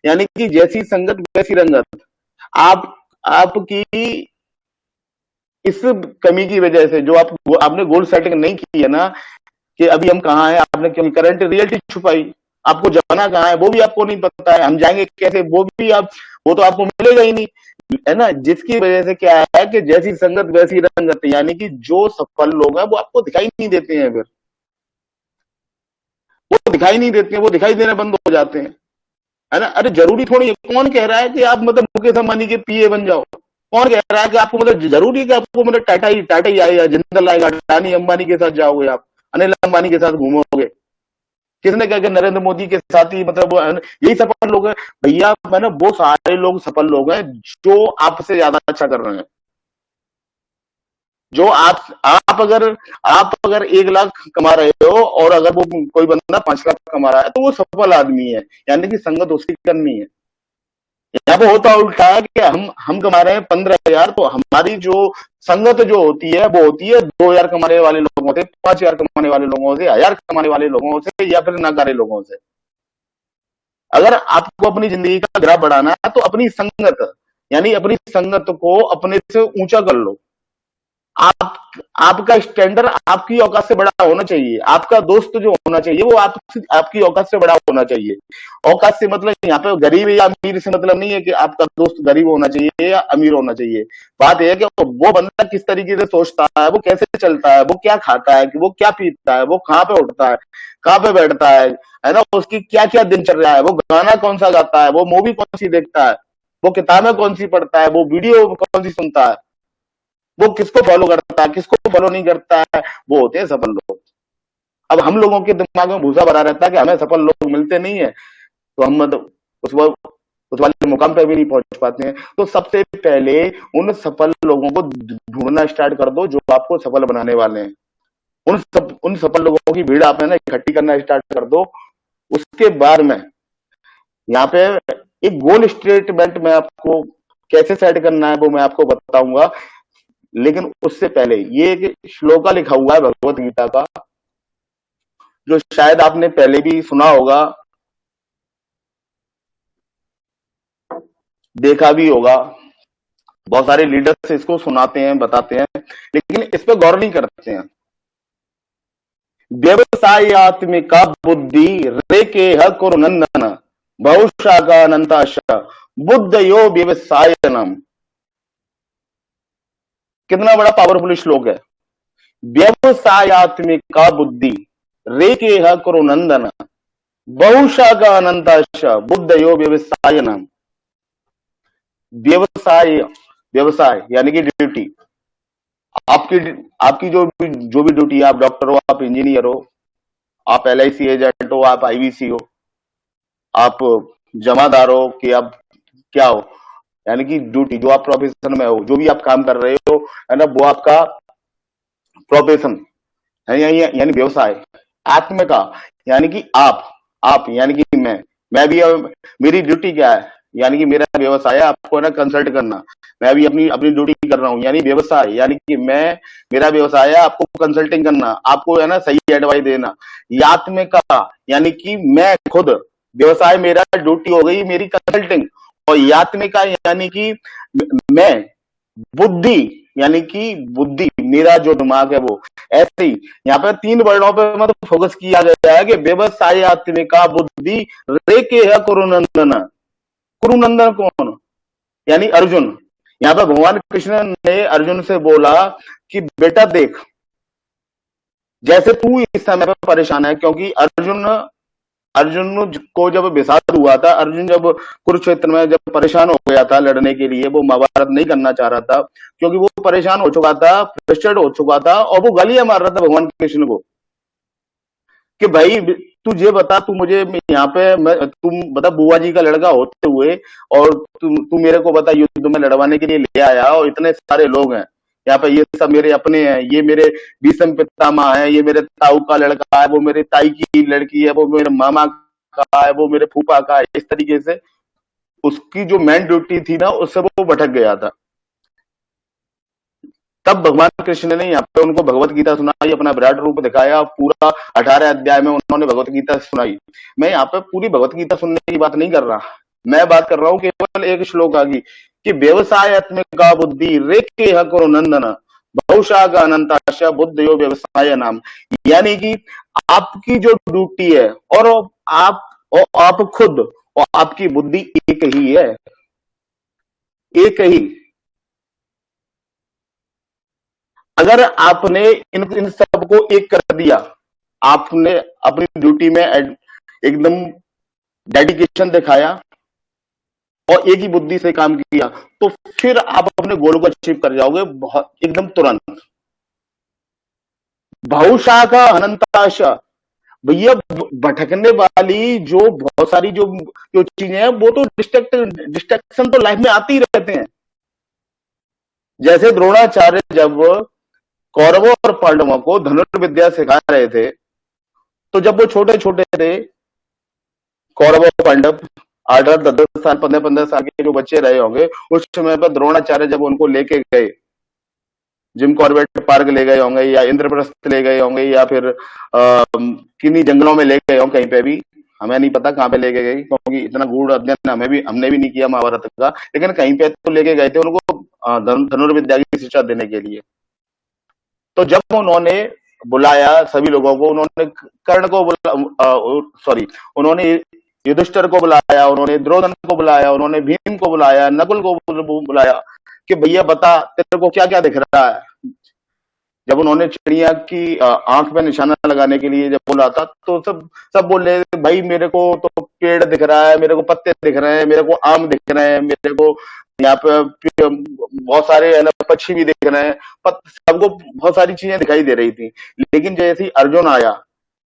A: यानी कि जैसी संगत वैसी रंगत। आप आपकी इस कमी की वजह से जो आपने गोल सेटिंग नहीं की है ना, कि अभी हम कहाँ हैं, आपने करंट रियलिटी छुपाई, आपको जाना कहाँ है वो भी आपको नहीं पता है, हम जाएंगे कैसे वो तो आपको मिलेगा ही नहीं, है ना? जिसकी वजह से क्या है कि जैसी संगत वैसी रंगत, यानी कि जो सफल लोग हैं वो आपको दिखाई नहीं देते हैं, फिर वो दिखाई नहीं देते हैं, वो दिखाई देना बंद हो जाते हैं, है ना? अरे जरूरी थोड़ी है, कौन कह रहा है कि आप मतलब मुकेश अंबानी के पीए बन जाओ? कौन कह रहा है कि आपको मतलब जरूरी है कि आपको मतलब टाटा ही आएगा, जिंदल आएगा, अडानी अंबानी के साथ जाओगे आप, अनिल अंबानी के साथ घूमोगे? किसने कहा कि नरेंद्र मोदी के साथ ही मतलब वो यही सफल लोग हैं? भैया मैंने वो सारे लोग सफल लोग हैं जो आपसे ज्यादा अच्छा कर रहे हैं। जो आप अगर 1 लाख कमा रहे हो और अगर वो कोई बंदा 5 लाख कमा रहा है तो वो सफल आदमी है, यानी कि संगत उसकी करनी है। यहाँ पे होता उल्टा है कि हम कमा रहे हैं 15,000, तो हमारी जो संगत जो होती है वो होती है 2,000 कमाने वाले लोगों से, 5,000 कमाने वाले लोगों से, 1,000 कमाने वाले लोगों से, या फिर नाकारे लोगों से। अगर आपको अपनी जिंदगी का ग्राफ बढ़ाना है तो अपनी संगत, यानी अपनी संगत को अपने से ऊंचा कर लो। आप आपका स्टैंडर्ड आपकी औकात से बड़ा होना चाहिए। आपका दोस्त जो होना चाहिए वो आपकी औकात से बड़ा होना चाहिए। औकात से मतलब यहाँ पे गरीब या अमीर से मतलब नहीं है कि आपका दोस्त गरीब होना चाहिए या अमीर होना चाहिए। बात यह है कि वो बंदा किस तरीके से सोचता है, वो कैसे चलता है, वो क्या खाता है, वो क्या पीता है, वो कहाँ पे उठता है, कहाँ पे बैठता है ना? उसकी क्या क्या दिनचर्या है, वो गाना कौन सा गाता है, वो मूवी कौन सी देखता है, वो किताबें कौन सी पढ़ता है, वो वीडियो कौन सी सुनता है, वो किसको फॉलो करता है, किसको फॉलो नहीं करता है, वो होते हैं सफल लोग। अब हम लोगों के दिमाग में भूसा भरा रहता है कि हमें सफल लोग मिलते नहीं है, तो हम मतलब उस वाले मुकाम पे भी नहीं पहुंच पाते हैं। तो सबसे पहले उन सफल लोगों को ढूंढना स्टार्ट कर दो जो आपको सफल बनाने वाले हैं। उन सफल लोगों की भीड़ आप है ना इकट्ठी करना स्टार्ट कर दो। उसके बाद में यहाँ पे एक गोल स्टेटमेंट में आपको कैसे सेट करना है वो मैं आपको बताऊंगा, लेकिन उससे पहले ये एक श्लोका लिखा हुआ है भगवत गीता का, जो शायद आपने पहले भी सुना होगा, देखा भी होगा। बहुत सारे लीडर्स इसको सुनाते हैं, बताते हैं, लेकिन इस पर गौर नहीं करते हैं। व्यवसायत्मिका बुद्धि रेके कुरु नंदन बहुशाखानंताश बुद्धयो व्यवसायनम। कितना बड़ा पावरफुल श्लोक है। व्यवसायत्मिका बुद्धि रेके कुरु नंदन बहुशाखानंताश बुद्धयो व्यवसायनम। व्यवसाय यानी कि ड्यूटी, आपकी जो भी ड्यूटी है, आप डॉक्टर हो, आप इंजीनियर हो, आप LIC एजेंट हो, आप IVC हो, आप जमादार हो, कि आप क्या हो, यानी कि ड्यूटी जो आप प्रोफेशन में हो, जो भी आप काम कर रहे हो, है ना, वो आपका प्रोफेशन है, यानी व्यवसाय। आत्म का यानी कि आप यानी कि मैं भी अब मेरी ड्यूटी क्या है, यानी कि मेरा व्यवसाय है आपको है ना कंसल्ट करना। मैं भी अपनी अपनी ड्यूटी कर रहा हूँ, यानी व्यवसाय, यानी कि मेरा व्यवसाय है आपको कंसल्टिंग करना, आपको है ना सही एडवाइस देना। यात्मिका यानी कि मैं खुद, व्यवसाय मेरा, ड्यूटी हो गई मेरी कंसल्टिंग। और यात्मिका यानी कि मैं, बुद्धि यानी कि बुद्धि, मेरा जो दिमाग है वो। ऐसे ही यहाँ पे 3 वर्णों पे मतलब फोकस किया गया है कि व्यवसाय, आत्मिका, बुद्धि, रेके है कुरुनंदन। कुरुनंदन कौन? यानी अर्जुन। यहाँ पे भगवान कृष्ण ने अर्जुन से बोला कि बेटा देख, जैसे तू इस समय पे परेशान है, क्योंकि अर्जुन को जब विषाद हुआ था, अर्जुन जब कुरुक्षेत्र में जब परेशान हो गया था लड़ने के लिए, वो महाभारत नहीं करना चाह रहा था क्योंकि वो परेशान हो चुका था, फ्रस्ट्रेट हो चुका था, और वो गालियां मार रहा था भगवान कृष्ण को कि भाई तू ये बता, तू मुझे यहाँ पे तुम बता, बुआ जी का लड़का होते हुए, और तू मेरे को बता युद्ध में लड़वाने के लिए ले आया, और इतने सारे लोग हैं यहाँ पे, ये सब मेरे अपने हैं, ये मेरे भीष्म पितामह है, ये मेरे ताऊ का लड़का है, वो मेरे ताई की लड़की है, वो मेरे मामा का है, वो मेरे फूफा का है। इस तरीके से उसकी जो मेन ड्यूटी थी ना, उससे वो भटक गया था। तब भगवान कृष्ण ने यहाँ पे उनको भगवत गीता सुनाई, अपना विराट रूप दिखाया, पूरा 18 अध्याय में उन्होंने भगवत गीता सुनाई। मैं यहाँ पे पूरी भगवत गीता सुनने की बात नहीं कर रहा, मैं बात कर रहा हूँ केवल एक श्लोक आगे कि व्यवसायत्मिका बुद्धि रेके करो नंदन बहुशाग अनंताश बुद्धयो व्यवसाय नाम। यानी कि आपकी जो ड्यूटी है, और आप खुद और आपकी बुद्धि एक ही है, एक ही। अगर आपने इन सबको एक कर दिया, आपने अपनी ड्यूटी में एकदम डेडिकेशन दिखाया और एक ही बुद्धि से काम किया, तो फिर आप अपने गोल को अचीव कर जाओगे बहुत एकदम तुरंत। बहुशाखा अनंताशा, भैया भटकने वाली जो बहुत सारी जो चीजें हैं, वो तो डिस्ट्रैक्शन तो लाइफ में आती ही रहते हैं। जैसे द्रोणाचार्य जब कौरवों और पांडवों को धनुर्विद्या सिखा रहे थे, तो जब वो छोटे छोटे थे, कौरव और पांडव 8-8, 10-10 साल, 15-15 साल के जो बच्चे रहे होंगे, उस समय पर द्रोणाचार्य जब उनको लेके गए, जिम कॉर्बेट पार्क ले गए होंगे, या इंद्रप्रस्थ ले गए होंगे, या फिर किन्हीं जंगलों में ले गए होंगे, कहीं पे भी, हमें नहीं पता कहाँ पे लेके गए, क्योंकि इतना गूढ़ अध्ययन हमने भी नहीं किया महाभारत का, लेकिन कहीं पे तो लेके गए थे उनको धनुर्विद्या की शिक्षा देने के लिए। तो जब उन्होंने बुलाया सभी लोगों को, उन्होंने कर्ण को उन्होंने युधिष्ठिर को बुलाया, उन्होंने द्रोणन को बुलाया, उन्होंने भीम को बुलाया, नकुल को बुलाया कि भैया बता तेरे को क्या क्या दिख रहा है। जब उन्होंने चिड़िया की आंख पे निशाना लगाने के लिए जब बोला था, तो सब बोल रहे थे भाई मेरे को तो पेड़ दिख रहा है, मेरे को पत्ते दिख रहे हैं, मेरे को आम दिख रहे हैं, मेरे को यहाँ पे बहुत सारे पक्षी भी दिख रहे हैं, सबको बहुत सारी चीजें दिखाई दे रही थी। लेकिन जैसे ही अर्जुन आया,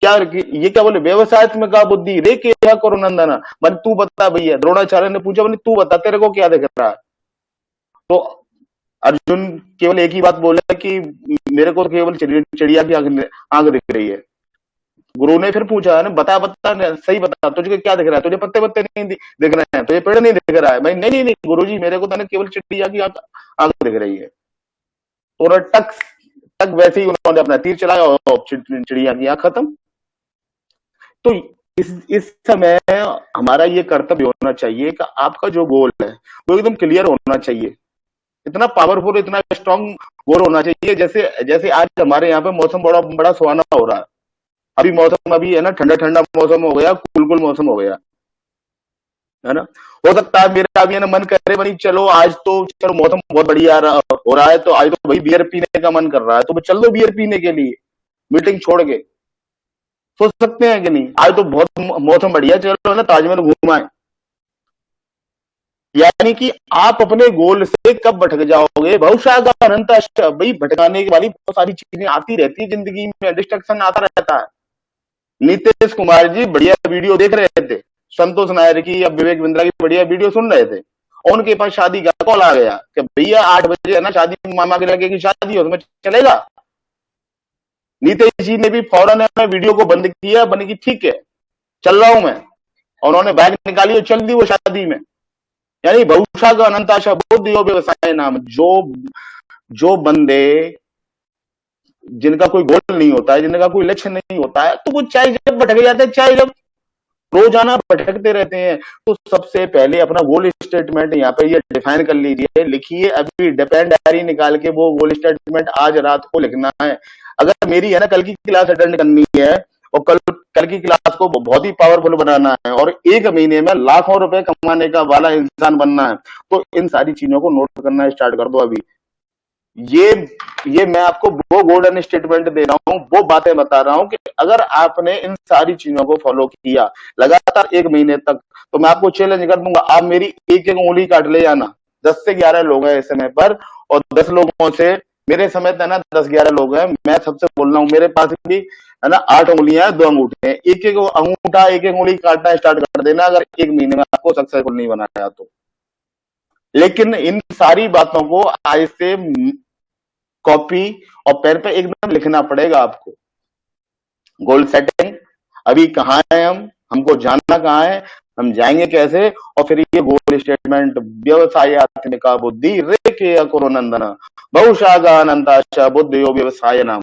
A: क्या ये क्या बोले, व्यवसायत्मिका बुद्धि रे के करो नंदन, मैंने तू बता भैया, द्रोणाचार्य ने पूछा मैंने तू बता तेरे को क्या दिख रहा है। तो अर्जुन केवल एक ही बात बोला कि मेरे को केवल चिड़िया की आंख दिख रही है। गुरु ने फिर पूछा ना, बता सही बता, तुझे क्या दिख रहा है, तुझे पत्ते नहीं दिख रहे हैं, तुझे पेड़ नहीं दिख रहा है। मैं नहीं गुरुजी, मेरे को तो केवल चिड़िया की आंख दिख रही है। और टक वैसे ही उन्होंने अपना तीर चलाया और चिड़िया की आंख खत्म। तो इस समय हमारा ये कर्तव्य होना चाहिए कि आपका जो गोल है वो एकदम क्लियर होना चाहिए, इतना पावरफुल, इतना स्ट्रांग गोल होना चाहिए। जैसे आज हमारे यहाँ पे मौसम बड़ा सुहाना हो रहा है, अभी मौसम अभी है ना, ठंडा मौसम हो गया, कूल मौसम हो गया है ना। हो सकता है मेरा अभी है ना मन करे भाई चलो आज तो चलो मौसम बहुत बढ़िया हो रहा है, तो आज तो भाई बियर पीने का मन कर रहा है, तो चल दो बियर पीने के लिए, मीटिंग छोड़ के। सोच सकते हैं कि नहीं, आज तो बहुत मौसम बढ़िया, चलो ना ताजमहल घूमाए। यानी कि आप अपने गोल से कब भटक जाओगे, बहुशाग अनंत, भाई भटकाने वाली बहुत सारी चीजें आती रहती है जिंदगी में, डिस्ट्रक्शन आता रहता है। नीतीश कुमार जी बढ़िया वीडियो देख रहे थे, संतोष नायर की या विवेक बिंद्रा की बढ़िया वीडियो सुन रहे थे, और उनके पास शादी का कॉल आ गया कि भैया 8 बजे है ना शादी, मामा के लड़के की शादी हो, तुम्हें चलेगा। नीतीश जी ने भी फौरन वीडियो को बंद किया, बने की ठीक है, चल रहा हूं मैं, और उन्होंने बैग निकाली और चल दी वो शादी में। यानी बहुशा का अनंताशा बुद्धि और व्यवसाय नाम, जो बंदे जिनका कोई गोल नहीं होता है, जिनका कोई लक्ष्य नहीं होता है, तो वो चाहे जब भटक जाते हैं, चाहे जब रोजाना भटकते रहते हैं। तो सबसे पहले अपना गोल स्टेटमेंट यहाँ पे ये डिफाइन कर लीजिए, लिखिए, अभी डिपेंड डायरी निकाल के वो गोल स्टेटमेंट आज रात को लिखना है। अगर मेरी है ना कल की क्लास अटेंड करनी है और कल की क्लास को बहुत ही पावरफुल बनाना है और 1 महीने में लाखों रुपए कमाने का वाला इंसान बनना है, तो इन सारी चीजों को नोट करना स्टार्ट कर दो अभी। ये मैं आपको वो गोल्डन स्टेटमेंट दे रहा हूं, वो बातें बता रहा हूं कि अगर आपने इन सारी चीजों को फॉलो किया लगातार 1 महीने तक, तो मैं आपको चैलेंज कर दूंगा, आप मेरी एक एक उंगली काट ले जाना। 10 से 11 लोग हैं इस समय पर, और 10 लोगों से मेरे समय है ना 10-11 लोग हैं, मैं सबसे बोल रहा हूँ, मेरे पास भी है ना 8 उंगलियां हैं, 2 अंगूठे हैं, एक एक अंगूठा एक एक उंगली काटना स्टार्ट कर देना अगर 1 महीने में आपको सक्सेसफुल नहीं बनाया तो। लेकिन इन सारी बातों को आज से कॉपी और पेन पे एकदम लिखना पड़ेगा आपको। गोल सेटिंग, अभी कहाँ है हमको जानना कहाँ है, हम जाएंगे कैसे, और फिर ये गोल स्टेटमेंट व्यवसाय आत्मिका बुद्धि रेखे करो नंदन बहुशागा अनंताशा बुद्धियो व्यवसाय नाम।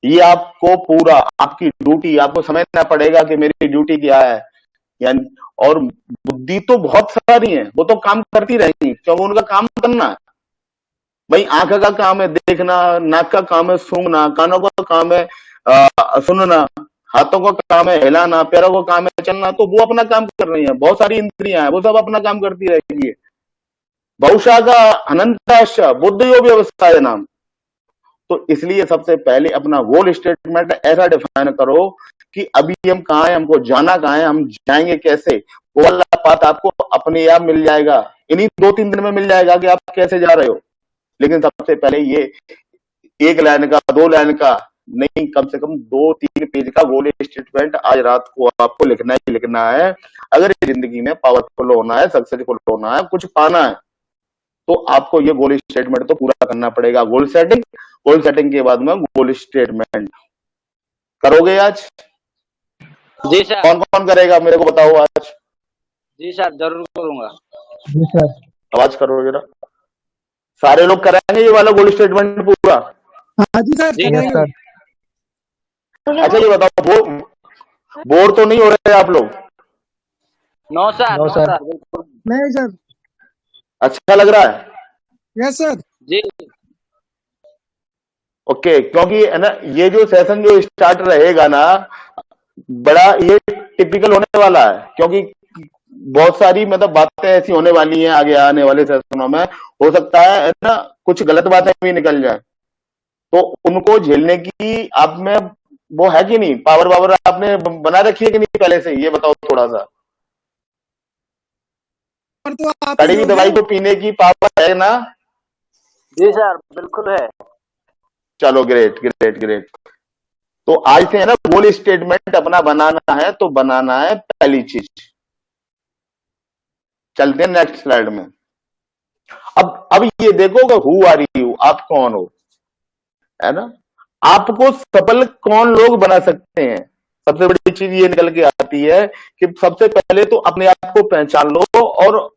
A: ये आपको पूरा आपकी ड्यूटी आपको समझना पड़ेगा कि मेरी ड्यूटी क्या है। यानी और बुद्धि तो बहुत सारी है, वो तो काम करती रहेंगी क्योंकि उनका काम करना है भाई। आंख का काम है देखना, नाक का काम है सूंघना, कानों का काम है सुनना, हाथों का काम है हिलाना, पैरों का काम है चलना, तो वो अपना काम कर रही है। बहुत सारी इंद्रियां हैं, वो सब अपना काम करती रहेगी। बहुशाखा अनंताश बुद्धियो व्यवसाय नाम। तो इसलिए सबसे पहले अपना गोल स्टेटमेंट ऐसा डिफाइन करो कि अभी हम कहाँ हैं, हमको जाना कहाँ है, हम जाएंगे कैसे। वो वाला बात आपको अपने आप मिल जाएगा, इन्हीं 2-3 दिन में मिल जाएगा कि आप कैसे जा रहे हो। लेकिन सबसे पहले ये 1 लाइन का 2 लाइन का नहीं, कम से कम 2-3 पेज का गोल स्टेटमेंट आज रात को आपको लिखना ही लिखना है। अगर जिंदगी में पावरफुल होना है, सक्सेसफुल होना है, कुछ पाना है, तो आपको ये गोल स्टेटमेंट तो पूरा करना पड़ेगा। गोल सेटिंग के बाद में गोल स्टेटमेंट करोगे आज?
C: जी सर।
A: कौन कौन करेगा मेरे को बताओ आज?
C: जी सर, जरूर करूंगा।
E: जी सर।
A: आवाज करो जरा, सारे लोग करेंगे ये वाला गोल स्टेटमेंट पूरा?
E: हाँ जी सर, करेंगे।
A: अच्छा ये बताओ, बोर तो नहीं हो रहे आप लोग?
C: नो सर, बिल्कुल
E: नहीं सर।
A: अच्छा लग रहा है?
E: Yes sir.
C: जी।
A: ओके, क्योंकि है ना ये जो सेशन जो स्टार्ट रहेगा ना, बड़ा ये टिपिकल होने वाला है, क्योंकि बहुत सारी मतलब बातें ऐसी होने वाली हैं आगे आने वाले सेशनों में। हो सकता है ना कुछ गलत बातें भी निकल जाए, तो उनको झेलने की आप में वो है कि नहीं, पावर आपने बना रखी है कि नहीं पहले से? ये बताओ थोड़ा सा।
E: तो आप
A: कड़वी दवाई को पीने की पावर है ना?
C: जी सर, बिल्कुल है।
A: चलो ग्रेट। तो आज से है ना गोल स्टेटमेंट अपना बनाना है, तो बनाना है पहली चीज। चलते हैं नेक्स्ट स्लाइड में। अब ये देखो हु आर यू, आप कौन हो, है ना? आपको सफल कौन लोग बना सकते हैं? सबसे बड़ी चीज ये निकल के आती है कि सबसे पहले तो अपने आप को पहचान लो, और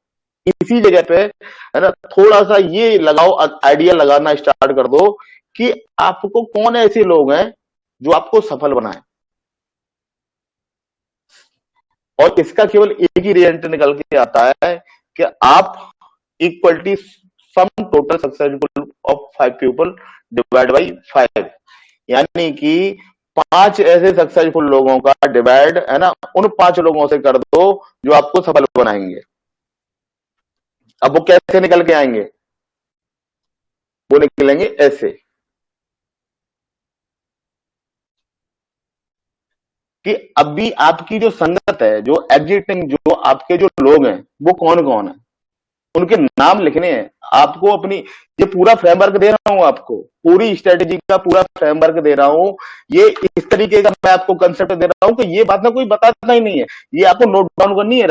A: इसी जगह पे है ना थोड़ा सा ये लगाओ, आइडिया लगाना स्टार्ट कर दो कि आपको कौन ऐसे लोग हैं जो आपको सफल बनाए। और इसका केवल एक ही रिजल्ट निकल के आता है कि आप equality sum total successful of 5 people divide by 5, यानी कि 5 ऐसे सक्सेसफुल लोगों का डिवाइड है ना उन 5 लोगों से कर दो जो आपको सफल बनाएंगे। अब वो कैसे निकल के आएंगे? वो निकलेंगे ऐसे कि अभी आपकी जो संगत है, जो एग्जिटिंग जो आपके जो लोग हैं, वो कौन कौन है, उनके नाम लिखने हैं आपको। अपनी ये पूरा फ्रेमवर्क दे रहा हूं आपको, पूरी स्ट्रेटेजी का पूरा फ्रेमवर्क दे रहा हूं। ये इस तरीके का मैं आपको कंसेप्ट दे रहा हूं कि ये बात ना कोई बताता ही नहीं है, ये आपको नोट डाउन करनी है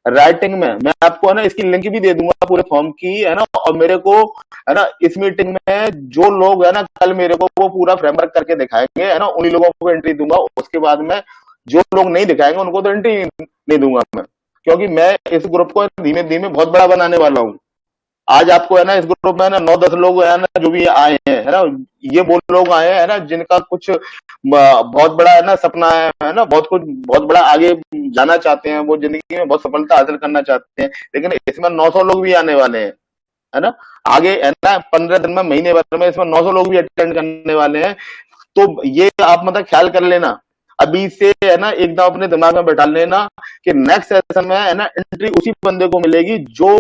A: राइटिंग में। मैं आपको है ना इसकी लिंक भी दे दूंगा पूरे फॉर्म की, है ना। और मेरे को है ना इस मीटिंग में जो लोग है ना कल मेरे को वो पूरा फ्रेमवर्क करके दिखाएंगे, है ना, उन्हीं लोगों को एंट्री दूंगा। उसके बाद में जो लोग नहीं दिखाएंगे उनको तो एंट्री नहीं दूंगा मैं, क्योंकि मैं इस ग्रुप को धीमे धीमे बहुत बड़ा बनाने वाला हूँ। आज आपको है ना इस ग्रुप में है ना 9-10 लोग है ना जो भी आए हैं है ना, ये वो लोग आए हैं है ना जिनका कुछ बहुत बड़ा है ना सपना है ना, बहुत बड़ा आगे जाना चाहते हैं, वो जिंदगी में बहुत सफलता हासिल करना चाहते हैं। लेकिन इसमें 900 लोग भी आने वाले हैं है ना, आगे है ना 15 दिन में, महीने भर में इसमें 900 लोग भी अटेंड करने वाले हैं। तो ये आप मतलब ख्याल कर लेना अभी से है ना, एकदम अपने दिमाग में बैठा लेना कि नेक्स्ट सेशन में है ना एंट्री उसी बंदे को मिलेगी जो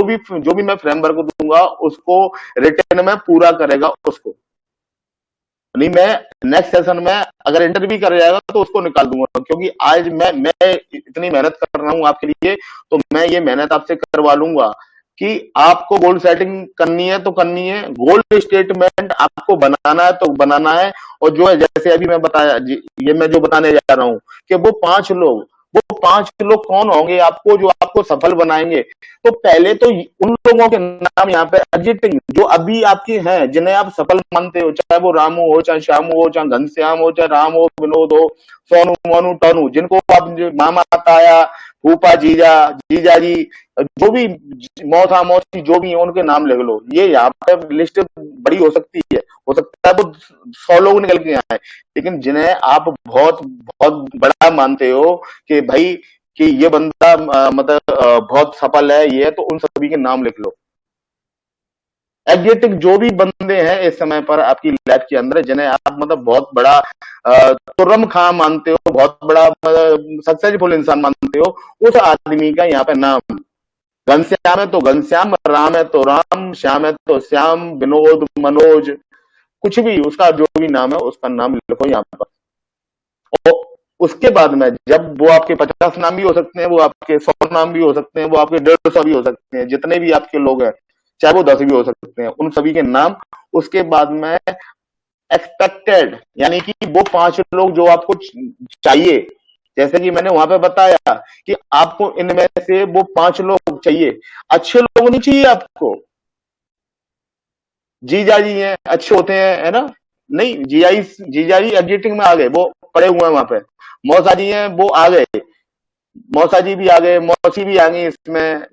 A: भी मैं फ्रेमवर्क दूंगा उसको रिटर्न में पूरा करेगा उसको। नहीं, मैं नेक्स्ट सेशन में अगर एंटर भी कर जाएगा तो उसको निकाल दूंगा, क्योंकि आज मैं इतनी मेहनत कर रहा हूं आपके लिए, तो मैं ये मेहनत आपसे करवा लूंगा कि आपको गोल सेटिंग करनी है तो करनी है, गोल स्टेटमेंट आपको बनाना है तो बनाना है। और जो है जैसे अभी मैं बताया ये मैं जो बताने जा रहा हूं कि वो 5 लोग कौन होंगे आपको जो आपको सफल बनाएंगे। तो पहले तो उन लोगों के नाम यहाँ पे एग्जिस्टिंग जो अभी आपके हैं, जिन्हें आप सफल मानते हो, चाहे वो रामू हो, चाहे श्यामू हो, चाहे घनश्याम हो, चाहे राम हो, विनोद हो, सोनू मोनू टोनू, जिनको आप मामा ताया फूफा जीजा जी जो भी मौसा मौसी जो भी है उनके नाम लिख लो। ये यहाँ पे लिस्ट बड़ी हो सकती है, हो सकता है वो 100 लोग निकल के आए, लेकिन जिन्हें आप बहुत बहुत बड़ा मानते हो कि भाई कि ये बंदा मतलब बहुत सफल है ये, तो उन सभी के नाम लिख लो। एग्जेटिव जो भी बंदे हैं इस समय पर आपकी लाइफ के अंदर, जिन्हें आप मतलब बहुत बड़ा तुर्रम खां मानते हो, बहुत बड़ा सक्सेसफुल इंसान मानते हो, उस आदमी का यहाँ पे नाम घनश्याम है तो घनश्याम, राम है तो राम, श्याम है तो श्याम, विनोद, मनोज, कुछ भी उसका जो भी नाम है उसका नाम लिखो यहाँ पर। और उसके बाद में जब वो आपके 50 नाम भी हो सकते हैं, वो आपके 100 नाम भी हो सकते हैं, वो आपके 150 भी हो सकते हैं, जितने भी आपके लोग हैं, चाहे वो 10 भी हो सकते हैं, उन सभी के नाम। उसके बाद में एक्सपेक्टेड, यानी कि वो 5 लोग जो आपको चाहिए, जैसे कि मैंने वहां पे बताया कि आपको इनमें से वो 5 लोग चाहिए। अच्छे लोग नहीं चाहिए आपको, जीजा जी हैं अच्छे होते हैं है ना, नहीं जीजा जी एग्जिटिंग में आ गए, वो पड़े हुए हैं वहां पे। मौसा जी हैं वो आ गए, मौसा जी भी आ गए, मौसी भी आ गई इसमें,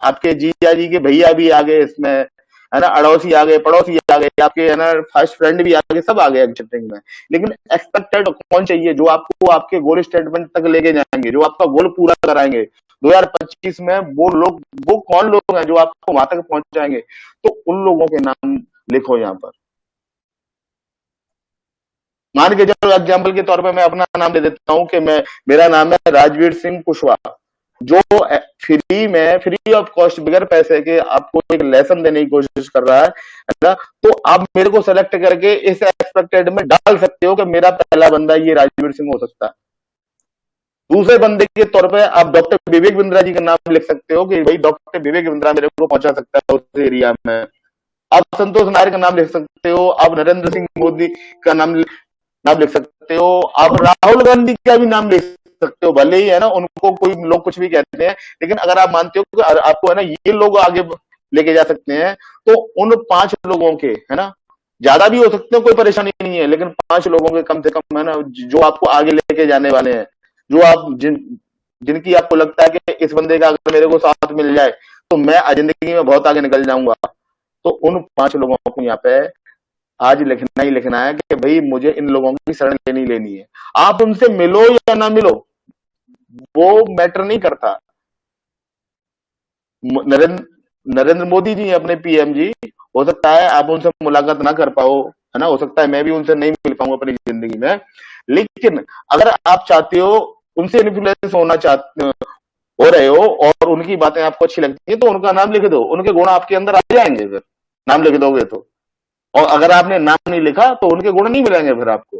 A: आपके जीजा जी के भैया भी आ गए इसमें है ना, अड़ोसी आ गए, पड़ोसी आ गए, आपके है ना फर्स्ट फ्रेंड भी आ गए, सब आ गए एग्जिटिंग में। लेकिन एक्सपेक्टेड कौन चाहिए जो आपको आपके गोल स्टेटमेंट तक लेके जाएंगे, जो आपका गोल पूरा कराएंगे 2025 में। वो कौन लोग हैं जो आपको वहां तक पहुंचाएंगे, तो उन लोगों के नाम लिखो यहाँ पर। मान के चलो एग्जाम्पल के तौर पे मैं अपना नाम ले देता हूं कि मेरा नाम है राजवीर सिंह कुशवाहा, जो फ्री ऑफ कॉस्ट बगैर पैसे के आपको एक लेसन देने की कोशिश कर रहा है ना। तो आप मेरे को सेलेक्ट करके इस एक्सपेक्टेड में डाल सकते हो कि मेरा पहला बंदा ये राजवीर सिंह हो सकता है। दूसरे बंदे के तौर पे आप डॉक्टर विवेक बिंद्रा जी का नाम लिख सकते हो कि भाई डॉक्टर विवेक बिंद्रा मेरे को पहुंचा सकता है उस एरिया में। आप संतोष नायर का नाम लिख सकते हो, आप नरेंद्र सिंह मोदी का नाम लिख सकते हो, आप राहुल गांधी का भी नाम लिख सकते हो, भले ही है ना उनको कोई लोग कुछ भी कहते हैं, लेकिन अगर आप मानते हो कि आपको है ना ये लोग आगे लेके जा सकते हैं, तो उन 5 लोगों के है ना, ज्यादा भी हो सकते हैं, कोई परेशानी नहीं है, लेकिन 5 लोगों के कम से कम है ना जो आपको आगे लेके जाने वाले हैं, जो आप जिनकी आपको लगता है कि इस बंदे का अगर मेरे को साथ मिल जाए तो मैं जिंदगी में बहुत आगे निकल जाऊंगा, तो उन 5 लोगों को यहाँ पे आज लिखना ही लिखना है कि भाई मुझे इन लोगों की शरण लेनी है। आप उनसे मिलो या ना मिलो वो मैटर नहीं करता। नरेंद्र मोदी जी अपने पीएम जी, हो सकता है आप उनसे मुलाकात ना कर पाओ है ना, हो सकता है मैं भी उनसे नहीं मिल पाऊंगा अपनी जिंदगी में, लेकिन अगर आप चाहते हो उनसे इन्फ्लुएंस हो रहे हो और उनकी बातें आपको अच्छी लगती है, तो उनका नाम लिख दो, उनके गुण आपके अंदर आ जाएंगे फिर नाम लिख दोगे तो। और अगर आपने नाम नहीं लिखा तो उनके गुण नहीं मिलेंगे फिर आपको।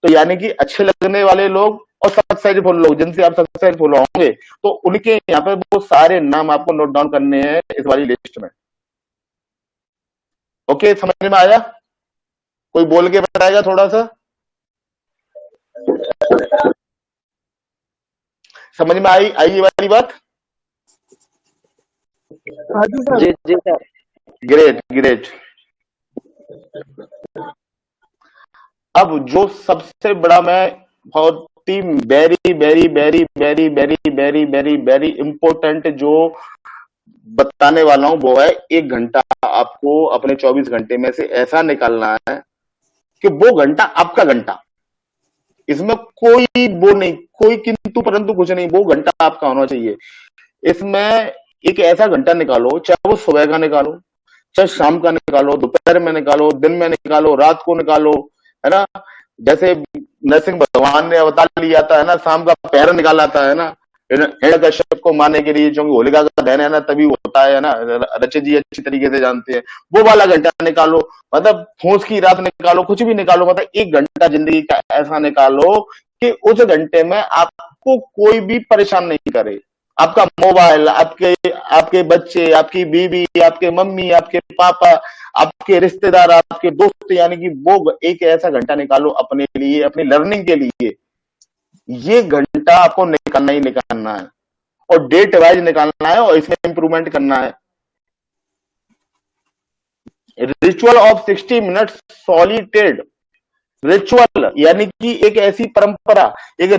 A: तो यानी कि अच्छे लगने वाले लोग और सक्सेसफुल लोग जिनसे आप सक्सेसफुल होंगे, तो उनके यहाँ पे वो सारे नाम आपको नोट डाउन करने हैं इस वाली लिस्ट में। ओके, समझ में आया? कोई बोल के बताएगा थोड़ा सा? समझ में आई ये वाली बात?
C: जी जी सर।
A: ग्रेट। अब जो सबसे बड़ा मैं बहुत ही very very very very very very very very important जो बताने वाला हूं वो है 1 घंटा आपको अपने 24 घंटे में से ऐसा निकालना है कि वो घंटा आपका घंटा, इसमें कोई वो नहीं, कोई किंतु परंतु कुछ नहीं, वो घंटा आपका होना चाहिए। इसमें एक ऐसा घंटा निकालो, चाहे वो सुबह का निकालो, चाहे शाम का निकालो, दोपहर में निकालो, दिन में निकालो, रात को निकालो, है ना। जैसे नरसिंह भगवान ने अवतार लिया था, है ना, शाम का पहर निकाला था, है ना, हिरण्यकश्यप को मारने के लिए, क्योंकि होलिका का दहन है ना, तभी होता है ना, रचित जी अच्छी तरीके से जानते हैं। वो वाला घंटा निकालो, मतलब फूस की रात निकालो, कुछ भी निकालो, मतलब 1 घंटा जिंदगी का ऐसा निकालो कि उस घंटे में आपको कोई भी परेशान नहीं करे। आपका मोबाइल, आपके आपके बच्चे, आपकी बीवी, आपके मम्मी, आपके पापा, आपके रिश्तेदार, आपके दोस्त, यानी कि वो एक ऐसा घंटा निकालो अपने लिए, अपनी लर्निंग के लिए। ये घंटा आपको निकालना ही निकालना है और डेट वाइज निकालना है और इसमें इंप्रूवमेंट करना है। Ritual of 60 minutes solitaire, ritual यानी कि एक ऐसी परंपरा, एक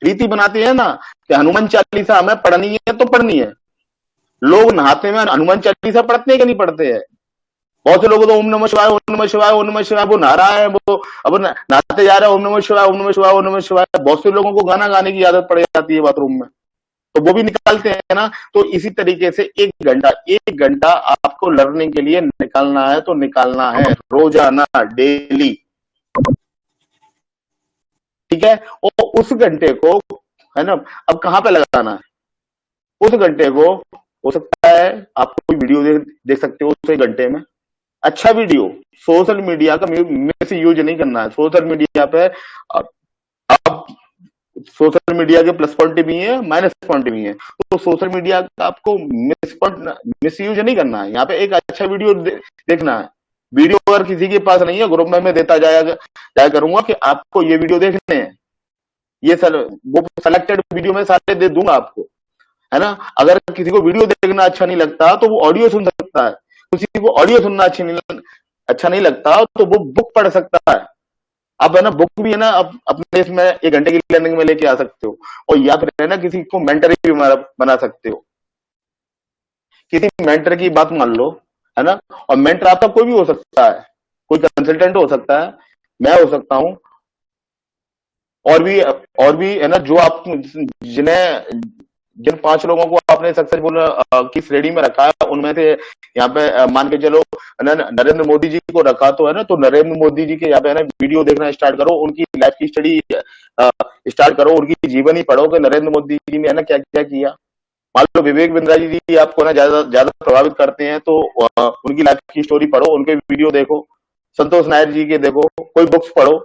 A: रीति बनाते हैं ना कि हनुमान चालीसा हमें पढ़नी है तो पढ़नी है। लोग नहाते में हनुमान चालीसा पढ़ते हैं कि नहीं पढ़ते हैं? बहुत से लोग तो ओम नमः शिवाय, ओम नमः शिवाय, ओम नमः शिवाय, वो नहा रहा है, वो अब नहाते जा रहा है, ओम नमः शिवाय, ओम नमः शिवाय, ओम नमः शिवाय। बहुत से लोगों को गाना गाने की आदत पड़ जाती है बाथरूम में, तो वो भी निकालते हैं ना। तो इसी तरीके से 1 घंटा आपको लर्निंग के लिए निकालना है, तो निकालना है रोजाना, डेली, ठीक है। और उस घंटे को, है ना, अब कहां पे लगाना है उस घंटे को? हो सकता है आप कोई वीडियो देख सकते हो उस 1 घंटे में, अच्छा वीडियो। सोशल मीडिया का मिस यूज नहीं करना है। सोशल मीडिया पे आप, सोशल मीडिया के प्लस पॉइंट भी है, माइनस पॉइंट भी है, तो सोशल मीडिया का आपको मिस यूज नहीं करना है। यहाँ पे एक अच्छा वीडियो देखना है। वीडियो अगर किसी के पास नहीं है, ग्रुप में मैं देता जाया करूंगा कि आपको ये वीडियो देखने हैं, ये वो सेलेक्टेड वीडियो में सारे दे दूंगा आपको, है ना। अगर किसी को वीडियो देखना अच्छा नहीं लगता तो वो ऑडियो सुन सकता है, किसी को ऑडियो सुनना अच्छा नहीं लगता तो वो बुक पढ़ सकता है। अब है ना, बुक भी है ना, अब अपने इसमें 1 घंटे की लर्निंग में लेके आ सकते हो। और या फिर है ना, किसी को मेंटर भी बना सकते हो। किसी मेंटर की बात मान लो, है ना, और मेंटर आपका कोई भी हो सकता है, कोई कंसल्टेंट हो सकता है, मैं हो सकता हूं, और भी है ना, जो आप जिन 5 लोगों को आपने सक्सेसफुल की श्रेणी में रखा है, उनमें से यहाँ पे मान के चलो नरेंद्र मोदी जी को रखा, तो है ना, तो नरेंद्र मोदी जी के यहाँ पे है ना वीडियो देखना स्टार्ट करो, उनकी लाइफ की स्टडी स्टार्ट करो, उनकी जीवनी पढ़ो कि नरेंद्र मोदी जी ने है ना क्या क्या किया। मान लो विवेक बिंद्रा जी आपको ना ज्यादा ज्यादा प्रभावित करते हैं, तो उनकी लाइफ की स्टोरी पढ़ो, उनके वीडियो देखो, संतोष नायर जी के देखो, कोई बुक्स पढ़ो,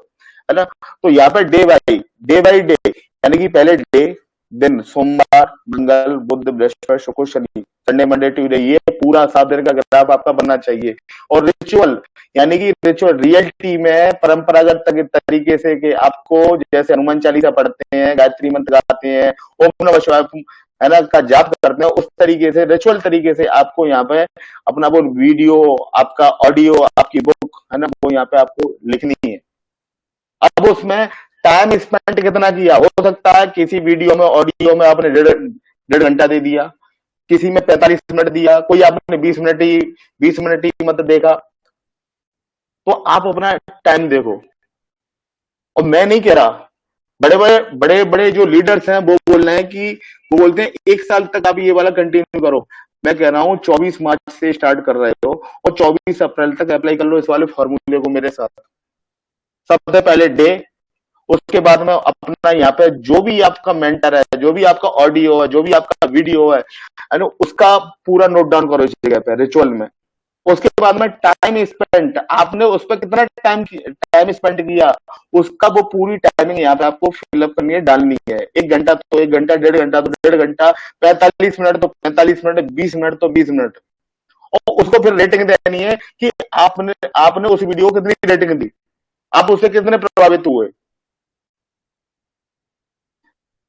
A: है ना। तो यहाँ पे डे बाई डे, यानी कि पहले डे, दिन सोमवार, मंगल, बुध, बृहस्पति, शुक्र, शनि, संडे, मंडे, ट्यूसडे, ये पूरा 7 दिन का ग्राफ आपका बनना चाहिए। और रिचुअल, यानी कि रिचुअल रियलिटी में परंपरागत तरीके से, कि आपको जैसे हनुमान चालीसा पढ़ते हैं, गायत्री मंत्र गाते हैं, ओम नमः शिवाय, है ना, का जाप करते हैं, उस तरीके से रिचुअल तरीके से आपको यहाँ पे अपना वो वीडियो, आपका ऑडियो, आपकी बुक, है ना, वो यहाँ पे आपको लिखनी है। अब उसमें टाइम स्पेंड कितना किया? हो सकता है किसी वीडियो में, ऑडियो में आपने 1.5 घंटा दे दिया, किसी में 45 मिनट दिया, कोई आपने 20 मिनट ही मतलब देखा। तो आप अपना टाइम देखो। और मैं नहीं कह रहा, बड़े बड़े जो लीडर्स हैं वो बोल रहे हैं कि, वो बोलते हैं 1 साल तक आप ये वाला कंटिन्यू करो। मैं कह रहा हूं 24 मार्च से स्टार्ट कर रहे हो और 24 अप्रैल तक अप्लाई कर लो इस वाले फॉर्मूले को मेरे साथ। सबसे पहले डे, उसके बाद में अपना यहाँ पे जो भी आपका मेंटर है, जो भी आपका ऑडियो है, जो भी आपका वीडियो है ना, उसका पूरा नोट डाउन करो इस जगह पे रिचुअल में। उसके बाद में टाइम स्पेंड, आपने उस पर कितना टाइम स्पेंड किया, उसका वो पूरी टाइमिंग यहाँ पे आपको फिलअप करनी है, डालनी है। 1 घंटा तो 1 घंटा, 1.5 घंटा तो 1.5 घंटा, 45 मिनट तो 45 मिनट, 20 मिनट तो 20 मिनट। और उसको फिर रेटिंग देनी है कि आपने उस वीडियो को कितनी रेटिंग दी, आप उससे कितने प्रभावित हुए।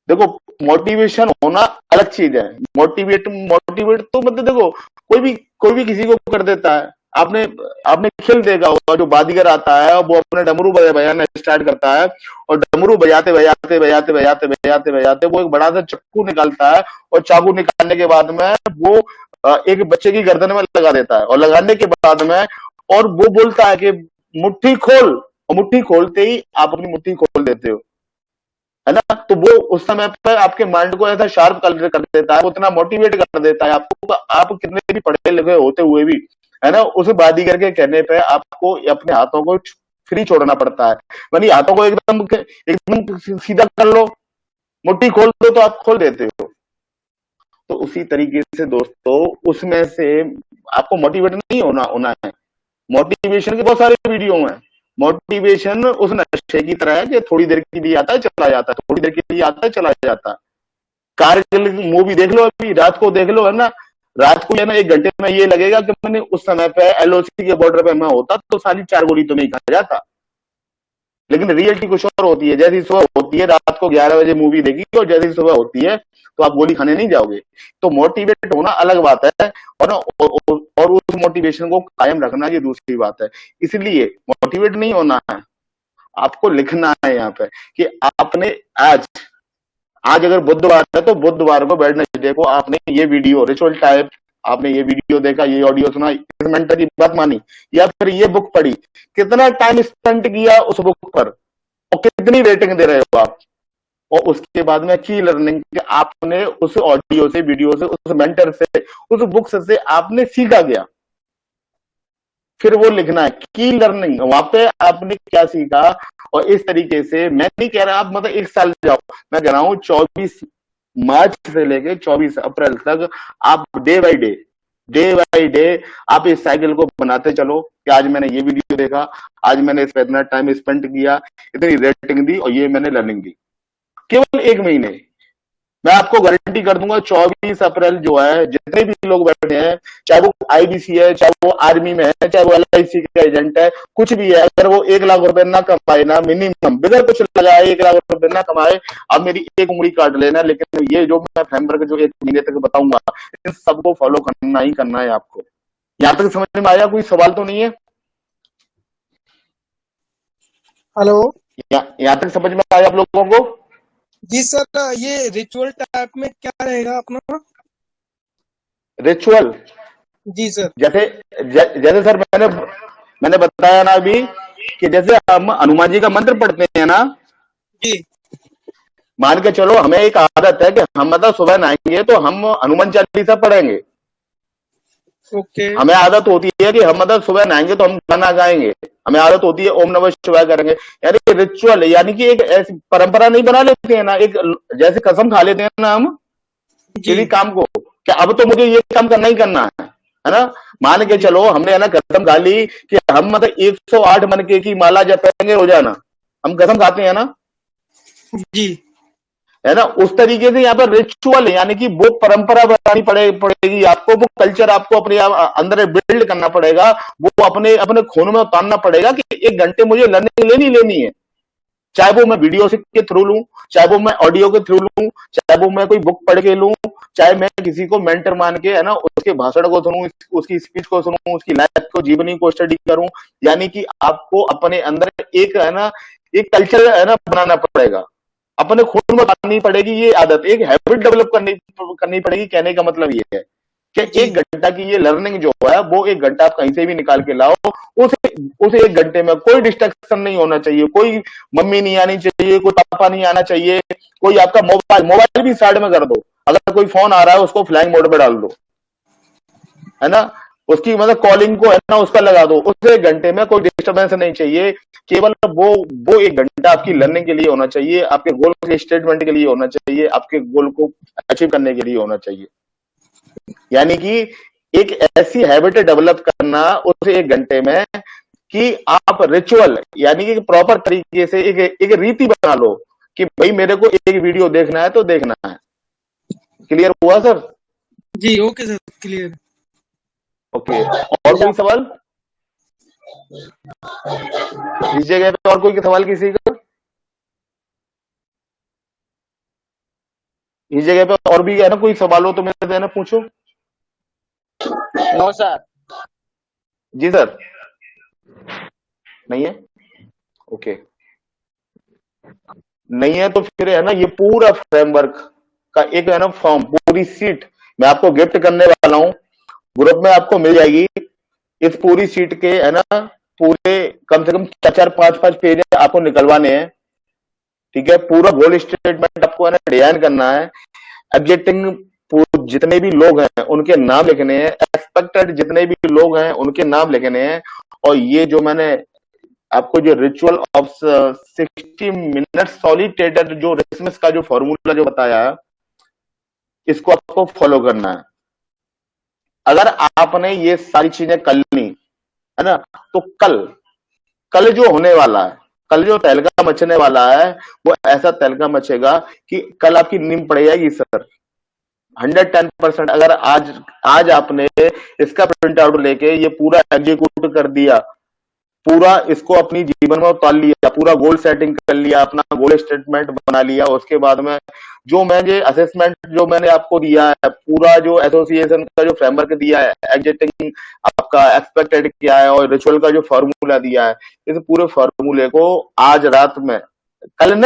A: देखो, मोटिवेशन होना अलग चीज है। मोटिवेट तो मतलब देखो, कोई भी किसी को कर देता है, आपने आपने खेल देखा होगा, जो बाजीगर आता है वो अपने डमरू बजाना स्टार्ट करता है और डमरू बजाते बजाते बजाते बजाते बजाते बजाते वो एक बड़ा सा चाकू निकालता है और चाकू निकालने के बाद में वो एक बच्चे की गर्दन में लगा देता है और लगाने के बाद में और वो बोलता है कि मुट्ठी खोल, और मुट्ठी खोलते ही आप अपनी मुट्ठी खोल देते हो, है ना। तो वो उस समय पर आपके माइंड को ऐसा शार्प कर देता है, उतना मोटिवेट कर देता है आपको, आप कितने भी पढ़े लिखे होते हुए भी, है ना, उस बाजीगर के कहने पे आपको अपने हाथों को फ्री छोड़ना पड़ता है। यानी हाथों को एकदम एकदम सीधा कर लो, मुट्ठी खोल दो तो आप खोल देते हो। तो उसी तरीके से दोस्तों उसमें से आपको मोटिवेट नहीं होना होना है। मोटिवेशन के बहुत सारे वीडियो हैं। मोटिवेशन उस नशे की तरह है कि थोड़ी देर के लिए आता है चला जाता है, थोड़ी देर के लिए आता है चला जाता है। कारगिल मूवी देख लो, अभी रात को देख लो, है ना, रात को है ना 1 घंटे में ये लगेगा कि मैंने उस समय पे एलओसी के बॉर्डर पे मैं होता तो साली 4 गोली तो नहीं खा जाता। लेकिन रियलिटी कुछ और होती है। जैसी सुबह होती है, रात को 11 बजे मूवी देखी और जैसी सुबह होती है तो आप गोली खाने नहीं जाओगे। तो मोटिवेट होना अलग बात है और उस मोटिवेशन को कायम रखना ये दूसरी बात है। इसलिए मोटिवेट नहीं होना है, आपको लिखना है यहाँ पे कि आपने आज आज अगर बुधवार है तो बुधवार को वेडनेसडे को आपने ये वीडियो रिचुअल टाइप, आपने ये वीडियो देखा, ये ऑडियो सुना, इस मेंटर की बात मानी या फिर ये बुक पढ़ी, कितना टाइम स्पेंड किया उस बुक पर और कितनी रेटिंग दे रहे हो आप, और उसके बाद में की लर्निंग आपने उस ऑडियो से, वीडियो से, उस मेंटर से, उस बुक से आपने सीखा गया, फिर वो लिखना है की लर्निंग, वहां पे आपने क्या सीखा। और इस तरीके से मैं नहीं कह रहा आप मतलब 1 साल जाओ, मैं कह रहा हूं 24 मार्च से लेके 24 अप्रैल तक आप डे बाय डे आप इस साइकिल को बनाते चलो कि आज मैंने ये वीडियो देखा, आज मैंने इस पर इतना टाइम स्पेंड किया, इतनी रेटिंग दी और ये मैंने लर्निंग दी। केवल 1 महीने मैं आपको गारंटी कर दूंगा 24 अप्रैल जो है, जितने भी लोग बैठे हैं, चाहे वो आईबीसी है, चाहे वो आर्मी में है, चाहे वो एलआईसी का एजेंट है, कुछ भी है, अगर वो 1 लाख रुपए ना कमाए ना, मिनिमम बिना कुछ लगाए 1 लाख रुपए ना कमाए, अब मेरी एक उंगली काट लेना। लेकिन ये जो मैं फ्रेमवर्क जो 1 महीने तक बताऊंगा, इन सबको फॉलो करना ही करना है आपको। यहां तक समझ में आया? कोई सवाल तो नहीं है?
E: हेलो
A: यहां तक समझ में आया आप लोगों को?
E: जी सर, ये रिचुअल टाइप में क्या रहेगा अपना?
A: रिचुअल
E: जी सर।
A: जैसे सर मैंने बताया ना अभी कि जैसे हम हनुमान जी का मंत्र पढ़ते हैं ना,
E: जी
A: मान के चलो हमें एक आदत है कि हम मतलब सुबह नहाएंगे तो हम हनुमान चालीसा पढ़ेंगे।
E: ओके।
A: हमें आदत होती है कि हम मतलब सुबह नहाएंगे तो हम गाना गाएंगे, हमें आदत होती है ओम नमः शिवाय करेंगे। यानी रिचुअल, यानी कि एक ऐसी परंपरा नहीं बना लेते हैं ना, एक जैसे कसम खा लेते हैं ना हम किसी काम को कि अब तो मुझे ये काम करना ही करना है ना। मान के चलो हमने है ना कसम खा ली कि हम मतलब 108 मनके की माला जपेंगे रोजाना, हम कसम खाते हैं ना,
E: जी
A: है ना। उस तरीके से यहाँ पर रिचुअल यानी कि वो परंपरा बनानी पड़ेगी आपको, वो कल्चर आपको अपने अंदर बिल्ड करना पड़ेगा, वो अपने अपने खून में उतारना पड़ेगा कि 1 घंटे मुझे लर्निंग लेनी है। चाहे वो मैं वीडियो के थ्रू लूं, चाहे वो मैं ऑडियो के थ्रू लूं, चाहे वो मैं कोई बुक पढ़ के लूं, चाहे मैं किसी को मेंटर मान के है ना उसके भाषण को सुनूं, उसकी स्पीच को सुनूं, उसकी लाइफ को, जीवनी को स्टडी करूं। यानी कि आपको अपने अंदर एक है ना एक कल्चर है ना बनाना पड़ेगा, अपने खून में डालनी पड़ेगी ये आदत, एक हैबिट डेवलप करनी पड़ेगी। कहने का मतलब ये है कि 1 घंटा की ये लर्निंग जो है वो 1 घंटा आप कहीं से भी निकाल के लाओ, उस 1 घंटे में कोई डिस्ट्रक्शन नहीं होना चाहिए, कोई मम्मी नहीं आनी चाहिए, कोई पापा नहीं आना चाहिए, कोई आपका मोबाइल भी साइड में कर दो, अगर कोई फोन आ रहा है उसको फ्लाइंग मोड पे डाल दो, है ना, उसकी मतलब कॉलिंग को है ना उस पर लगा दो। उस 1 घंटे में कोई डिस्टर्बेंस नहीं चाहिए, केवल वो 1 घंटा आपकी लर्निंग के लिए होना चाहिए, आपके गोल के स्टेटमेंट के लिए होना चाहिए, आपके गोल को अचीव करने के लिए होना चाहिए। यानी कि एक ऐसी हैबिट डेवलप करना उस 1 घंटे में कि आप रिचुअल यानी कि प्रॉपर तरीके से एक रीति बना लो कि भाई मेरे को एक वीडियो देखना है तो देखना है। क्लियर हुआ सर?
E: जी ओके सर, क्लियर।
A: ओके, और कोई सवाल इस जगह पे? और कोई सवाल किसी का इस जगह पे? और भी है ना कोई सवाल हो तो मेरे से है ना पूछो।
C: No sir.
A: जी सर, नहीं है, ओके, नहीं है तो फिर है ना ये पूरा फ्रेमवर्क का एक है ना फॉर्म, पूरी सीट मैं आपको गिफ्ट करने वाला हूँ, ग्रुप में आपको मिल जाएगी। इस पूरी सीट के है ना पूरे कम से कम 4-4 5-5 पेज आपको निकलवाने हैं, ठीक है। पूरा गोल स्टेटमेंट आपको है ना डिजाइन करना है। एब्जेक्टिंग जितने भी लोग हैं उनके नाम लिखने हैं, एक्सपेक्टेड जितने भी लोग हैं उनके नाम लिखने हैं। और ये जो मैंने आपको जो रिचुअल ऑफ 60 मिनट सॉलिटेटेड जो रिसमस का जो फॉर्मूला जो बताया है, इसको आपको फॉलो करना है। अगर आपने ये सारी चीजें कर ली है ना, तो कल जो होने वाला है, कल जो तहलका मचने वाला है, वो ऐसा तहलका मचेगा कि कल आपकी नींद पड़ जाएगी सर। 110%। अगर आज आपने इसका प्रिंट आउट लेके ये पूरा एग्जीक्यूट कर दिया, पूरा इसको अपनी जीवन में उतार लिया, पूरा गोल सेटिंग कर लिया, अपना गोल स्टेटमेंट बना लिया, उसके बाद में जो मैंने असेसमेंट जो मैंने आपको दिया है, पूरा जो एसोसिएशन का जो फ्रेमवर्क दिया है, एग्जिटिंग आपका एक्सपेक्टेड क्या है और रिचुअल का जो फॉर्मूला दिया है, इस पूरे फॉर्मूले को आज रात में, कल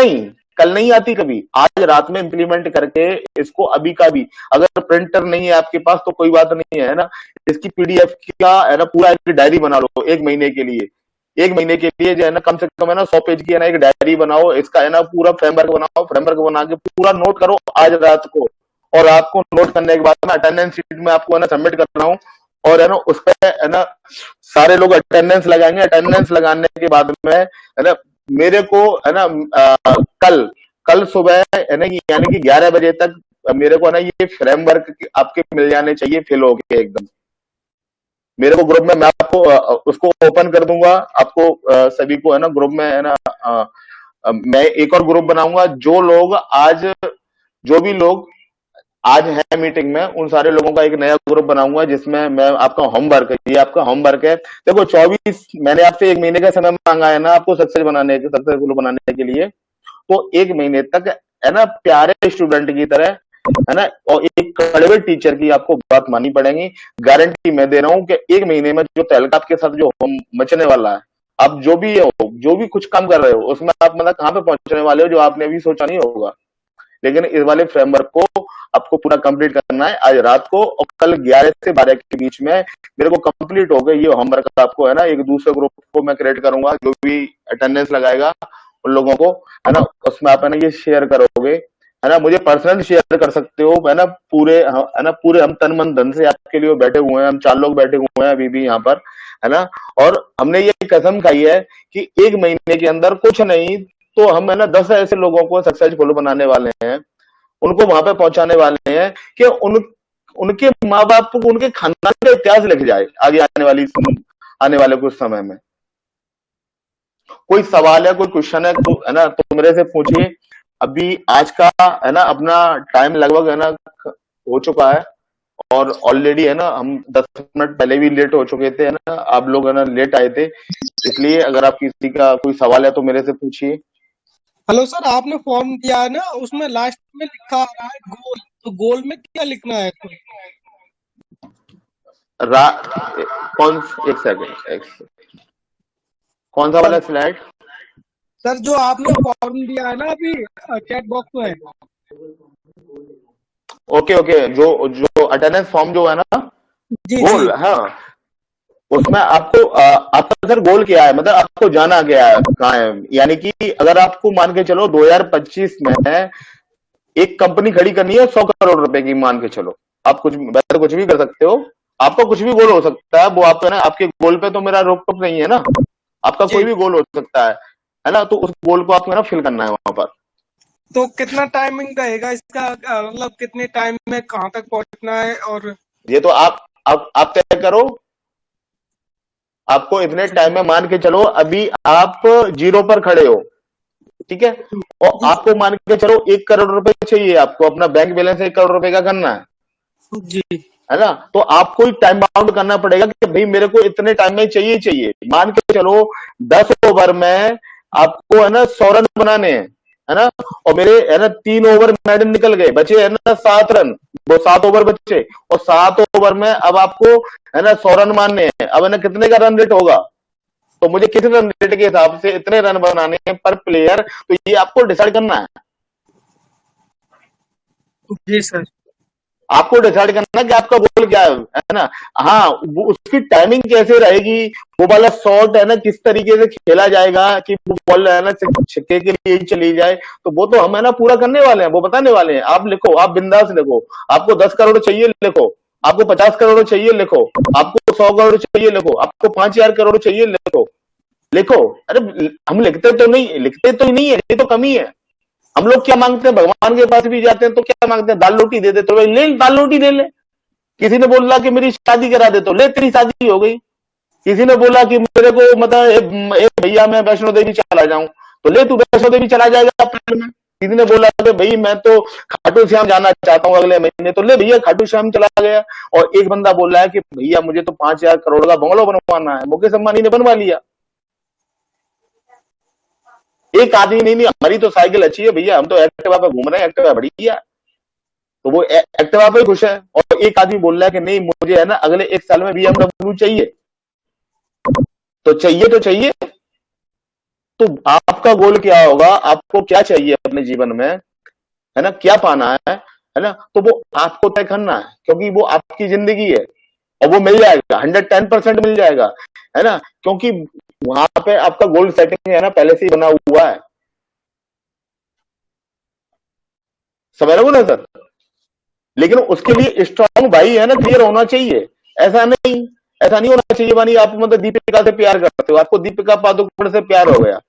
A: नहीं आती कभी, आज रात में इंप्लीमेंट करके इसको अभी का भी, अगर प्रिंटर नहीं है आपके पास तो कोई बात नहीं है ना, इसकी पीडीएफ का है ना पूरा एक डायरी बना लो 1 महीने के लिए। 1 महीने के लिए जो है ना कम से कम है ना 100 पेज की है ना एक डायरी बनाओ, इसका है ना पूरा फ्रेमवर्क बनाओ, फ्रेमवर्क बना के पूरा नोट करो आज रात को। और रात को नोट करने के बाद में अटेंडेंस शीट में आपको है ना सबमिट कर रहा हूँ, और है ना उस पर है ना सारे लोग अटेंडेंस लगाएंगे। अटेंडेंस लगाने के बाद में है ना मेरे को है ना कल सुबह है ना यानी कि 11 बजे तक मेरे को है ना ये फ्रेमवर्क आपके मिल जाने चाहिए फिल हो गए एकदम। मेरे को ग्रुप में मैं आपको उसको ओपन कर दूंगा, आपको सभी को है ना ग्रुप में है ना मैं एक और ग्रुप बनाऊंगा। जो भी लोग आज है मीटिंग में, उन सारे लोगों का एक नया ग्रुप बनाऊंगा जिसमें मैं आपका होमवर्क, ये आपका होमवर्क है। देखो 24 मैंने आपसे 1 महीने का समय मांगा है ना आपको सक्सेसफुल बनाने के लिए, तो 1 महीने तक है ना प्यारे स्टूडेंट की तरह है ना और एक कड़वे टीचर की आपको बात माननी पड़ेगी। गारंटी मैं दे रहा हूं कि 1 महीने में जो तहलका आपके साथ जो मचने वाला है, आप जो भी कुछ काम कर रहे हो उसमें आप मतलब कहां पे पहुंचने वाले हो जो आपने अभी सोचा नहीं होगा। लेकिन इस वाले फ्रेमवर्क को आपको पूरा कंप्लीट करना है आज रात को, और कल 11 से 12 के बीच में मेरे को कंप्लीट हो गए ये होमवर्क। आपको है ना एक दूसरे ग्रुप को मैं क्रिएट करूंगा, जो भी अटेंडेंस लगाएगा उन लोगों को है ना उसमें आप है ना ये शेयर करोगे, है ना मुझे पर्सनल शेयर कर सकते हो, है ना पूरे हम तन मन धन से आपके लिए बैठे हुए हैं। हम 4 लोग बैठे हुए हैं अभी भी यहाँ पर, है ना, और हमने ये कसम खाई है कि 1 महीने के अंदर कुछ नहीं तो हम है ना 10 ऐसे लोगों को सक्सेसफुल बनाने वाले हैं, उनको वहां पे पहुंचाने वाले हैं कि उनके माँ बाप को, उनके खानदान का इतिहास लिख जाए आगे आने वाले कुछ समय में। कोई सवाल है, कोई क्वेश्चन है ना तो मेरे से पूछिए। अभी आज का है ना अपना टाइम लगभग है ना हो चुका है, और ऑलरेडी है ना हम 10 मिनट पहले भी लेट हो चुके थे, है ना आप लोग है ना लेट आए थे, इसलिए अगर आप किसी का कोई सवाल है तो मेरे से पूछिए।
E: हेलो सर, आपने फॉर्म दिया है ना, उसमें लास्ट में लिखा आ रहा है गोल, तो गोल में क्या लिखना है?
A: एक सेकंड कौन सा वाला स्लाइड?
E: सर जो आपने फॉर्म दिया है ना अभी चैट बॉक्स में।
A: ओके जो अटेंडेंस फॉर्म जो है ना गोल, हाँ उसमें आपका सर गोल क्या है, मतलब आपको जाना क्या है, कहाँ है? यानी कि अगर आपको मान के चलो 2025 में एक कंपनी खड़ी करनी है 100 करोड़ रुपए की, मान के चलो आप कुछ भी कर सकते हो, आपका कुछ भी गोल हो सकता है, वो आपका ना आपके गोल पे तो मेरा रोक टोक नहीं है ना, आपका कोई भी गोल हो सकता है ना, तो उस गोल को आपको ना फिल करना है वहां पर।
E: तो कितना टाइमिंग रहेगा इसका, मतलब कितने टाइम में कहाँ तक पहुंचना है? और ये तो
A: आप तय करो, आपको इतने टाइम में, मान के चलो अभी आप 0 पर खड़े हो, ठीक है, और आपको मान के चलो 1 करोड़ रुपए चाहिए, आपको अपना बैंक बैलेंस 1 करोड़ रुपए का करना है जी, है ना, तो आपको ही टाइम बाउंड करना पड़ेगा कि भाई मेरे को इतने टाइम में चाहिए। मान के चलो 10 ओवर में आपको है ना 100 रन बनाने हैं, है ना, और मेरे है ना 3 ओवर मैडम निकल गए, बचे है ना 7 रन, वो 7 ओवर बचे, और 7 ओवर में अब आपको है ना 100 रन मारने हैं। अब है ना कितने का रन रेट होगा, तो मुझे किस रन रेट के हिसाब से इतने रन बनाने हैं पर प्लेयर, तो ये आपको डिसाइड करना है।
E: जी सर।
A: आपको डिसाइड करना है कि आपका गोल क्या है ना। हाँ, वो उसकी टाइमिंग कैसे रहेगी, वो वाला शॉट है ना किस तरीके से खेला जाएगा कि वो बॉल है ना छक्के के लिए ही चली जाए, तो वो तो हम है ना पूरा करने वाले हैं, वो बताने वाले हैं। आप लिखो, आप बिंदास लिखो, आपको 10 करोड़ चाहिए लिखो, आपको 50 करोड़ चाहिए लिखो, आपको 100 करोड़ चाहिए लिखो, आपको 5,000 करोड़ चाहिए लिखो, लिखो। अरे हम लिखते तो नहीं है, ये तो कमी है। हम लोग क्या मांगते हैं, भगवान के पास भी जाते हैं तो क्या मांगते हैं, दाल रोटी दे दे, तो भाई ले दाल रोटी दे ले। किसी ने बोला कि मेरी शादी करा दे, तो ले तेरी शादी हो गई। किसी ने बोला कि मेरे को मतलब भैया मैं वैष्णो देवी चला जाऊं, तो ले तू वैष्णो देवी चला जाएगा अप्रैल में। किसी ने बोला कि भाई मैं तो खाटू श्याम जाना चाहता हूँ अगले महीने, तो ले भैया खाटू श्याम चला गया। और एक बंदा बोल रहा है कि भैया मुझे तो 5,000 करोड़ का बंगलो बनवाना है, मुकेश अंबानी ने बनवा लिया। एक आदमी नहीं, हमारी तो साइकिल अच्छी है भैया, हम तो एक्टिवा पे घूम रहे हैं, एक्टिवा बढ़िया, तो वो एक्टिवा पे खुश है। और एक आदमी बोल रहा है कि नहीं मुझे है ना अगले 1 साल में BMW चाहिए, तो चाहिए। तो आपका गोल क्या होगा, आपको क्या चाहिए अपने जीवन में, है ना, क्या पाना है ना, तो वो आपको तय करना है, क्योंकि वो आपकी जिंदगी है और वो मिल जाएगा, 110% मिल जाएगा, है ना, क्योंकि वहां पे आपका गोल सेटिंग है ना पहले से ही बना हुआ है। समझ रहे हो ना सर। लेकिन उसके लिए स्ट्रांग भाई है ना क्लियर होना चाहिए। ऐसा नहीं होना चाहिए मानी आप मतलब दीपिका से प्यार करते हो, आपको दीपिका पादुकोण से प्यार हो गया,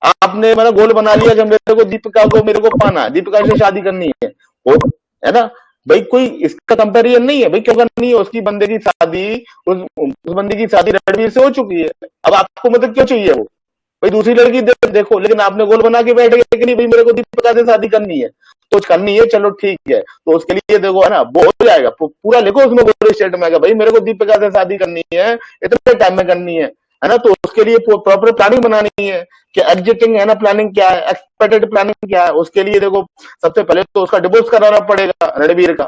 A: आपने मेरा गोल बना लिया कि मेरे को दीपिका को मेरे को पाना है, दीपिका से शादी करनी है, वो है ना भाई, कोई इसका कंपैरिजन नहीं है भाई, क्यों करनी है, उसकी बंदे की शादी, उस बंदे की शादी रणवीर से हो चुकी है, अब आपको मतलब क्यों चाहिए वो, भाई दूसरी लड़की देखो। लेकिन आपने गोल बना के बैठ गए कि नहीं भाई मेरे को दीपिका से शादी करनी है, तो करनी है चलो ठीक है, तो उसके लिए देखो है ना वो हो जाएगा, पूरा लिखो उसमें गोल स्टेटमेंट में भाई मेरे को दीपिका से शादी करनी है, इतने टाइम में करनी है ना, तो उसके लिए प्रॉपर प्लानिंग बनानी है कि एग्जिटिंग है ना प्लानिंग क्या है, एक्सपेक्टेड प्लानिंग क्या है। उसके लिए देखो सबसे पहले तो उसका डिवोर्स कराना पड़ेगा रणवीर का,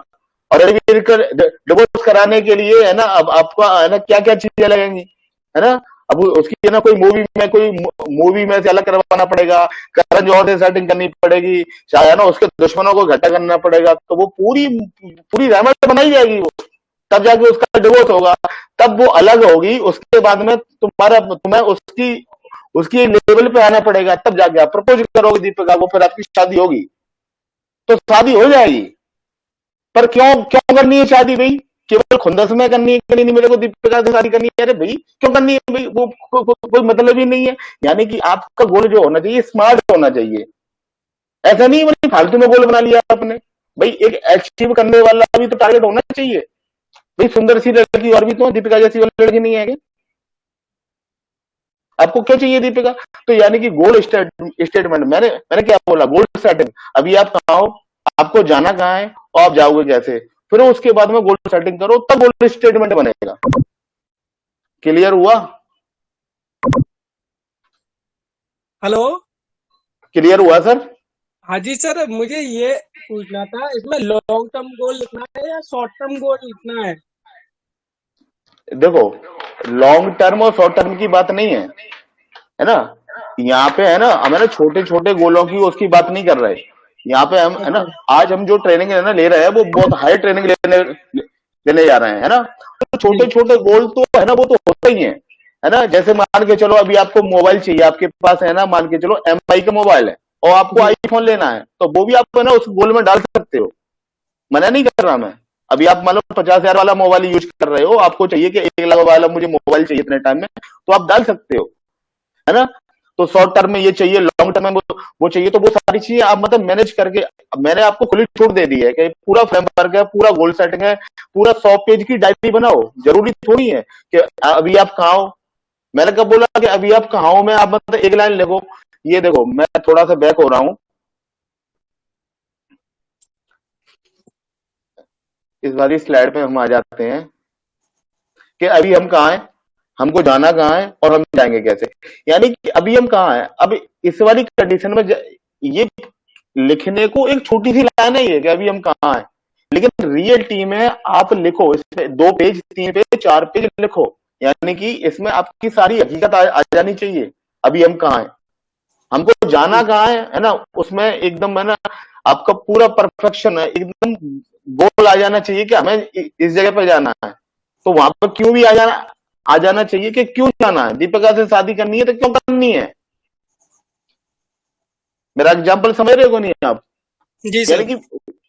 A: और रणवीर का डिवोर्स कराने के लिए है ना अब आपका है ना क्या क्या चीजें लगेंगी, है ना, अब उसकी है ना कोई मूवी में से अलग करवाना पड़ेगा, करण जौहर से सेटिंग करनी पड़ेगी, चाहे है ना उसके दुश्मनों को इकट्ठा करना पड़ेगा, तो वो पूरी पूरी रहमत बनाई जाएगी वो, तब जाके उसका डिवोर्स होगा, तब वो अलग होगी, उसके बाद में तुम्हें उसकी उसकी लेवल पे आना पड़ेगा, तब जाके आप प्रपोज करोगे दीपिका को, फिर आपकी शादी होगी, तो शादी हो जाएगी। पर क्यों क्यों करनी है शादी भाई, केवल खुंदस में करनी है कि नहीं मेरे को दीपिका से शादी करनी है, अरे भाई क्यों करनी है भाई, वो कोई मतलब ही नहीं है। यानी कि आपका गोल जो होना चाहिए स्मार्ट होना चाहिए, ऐसा नहीं है फालतू में गोल बना लिया आपने, भाई एक अचीव करने वाला भी तो टारगेट होना चाहिए। भाई सुंदर सी लड़की और भी तो दीपिका जैसी वाली लड़की नहीं है क्या, आपको क्या चाहिए दीपिका। तो यानी कि गोल स्टेटमेंट, मैंने क्या बोला, गोल सेटिंग, अभी आप कहाँ हो, आपको जाना कहाँ है और आप जाओगे कैसे, फिर उसके बाद में गोल सेटिंग करो, तब गोल स्टेटमेंट बनेगा। क्लियर हुआ,
E: हेलो।
A: क्लियर हुआ सर।
E: हाँ जी सर, मुझे ये पूछना था, इसमें लॉन्ग टर्म गोल लिखना है या शॉर्ट टर्म गोल लिखना है।
A: देखो लॉन्ग टर्म और शॉर्ट टर्म की बात नहीं है ना, यहाँ पे है ना हम है ना छोटे छोटे गोलों की उसकी बात नहीं कर रहे, यहाँ पे हम है ना आज हम जो ट्रेनिंग है ना ले रहे हैं वो बहुत हाई ट्रेनिंग लेने जा रहे हैं, है ना, तो छोटे छोटे गोल तो है ना वो तो होते ही है ना। जैसे मान के चलो अभी आपको मोबाइल चाहिए, आपके पास है ना मान के चलो MI का मोबाइल है और आपको आईफोन लेना है, तो वो भी आप है ना उस गोल में डाल सकते हो, मना नहीं कर रहा मैं। अभी आप मान लो 50,000 वाला मोबाइल यूज कर रहे हो, आपको चाहिए कि 1 लाख वाला मुझे मोबाइल चाहिए इतने टाइम में, तो आप डाल सकते हो, है ना। तो शॉर्ट टर्म में ये चाहिए, लॉन्ग टर्म में वो चाहिए, तो वो सारी चीजें आप मतलब मैनेज करके, मैंने आपको खुली छूट दे दी है कि पूरा फ्रेमवर्क है, पूरा गोल सेटिंग है, पूरा 100 पेज की डायरी बनाओ, जरूरी थोड़ी है कि अभी आप कहाँ हो। मैंने कब बोला कि अभी आप कहाँ हो, मैं आप मतलब एक लाइन लिखो। ये देखो मैं थोड़ा सा बैक हो रहा हूं, इस वाली स्लाइड पे हम आ जाते हैं कि अभी हम कहाँ हैं, हमको जाना कहाँ है और हम जाएंगे कैसे। यानी कि अभी हम कहाँ हैं, अब इस वाली कंडीशन में ये लिखने को एक छोटी सी लाइन है ये कि अभी हम कहाँ हैं, लेकिन रियलिटी में आप लिखो, इसमें 2 पेज 3 पेज 4 पेज लिखो, यानी कि इसमें आपकी सारी हकीकत आ जानी चाहिए अभी हम कहाँ हैं, हमको जाना कहाँ है ना, उसमें एकदम है ना आपका पूरा परफेक्शन है, एकदम गोल आ जाना चाहिए कि हमें इस जगह पर जाना है, तो वहां पर क्यों भी आ जाना चाहिए कि क्यों जाना है, दीपिका से शादी करनी है तो क्यों करनी है। मेरा एग्जाम्पल समझ रहे हो नहीं आप?
E: जी
A: यानी
E: सर।
A: कि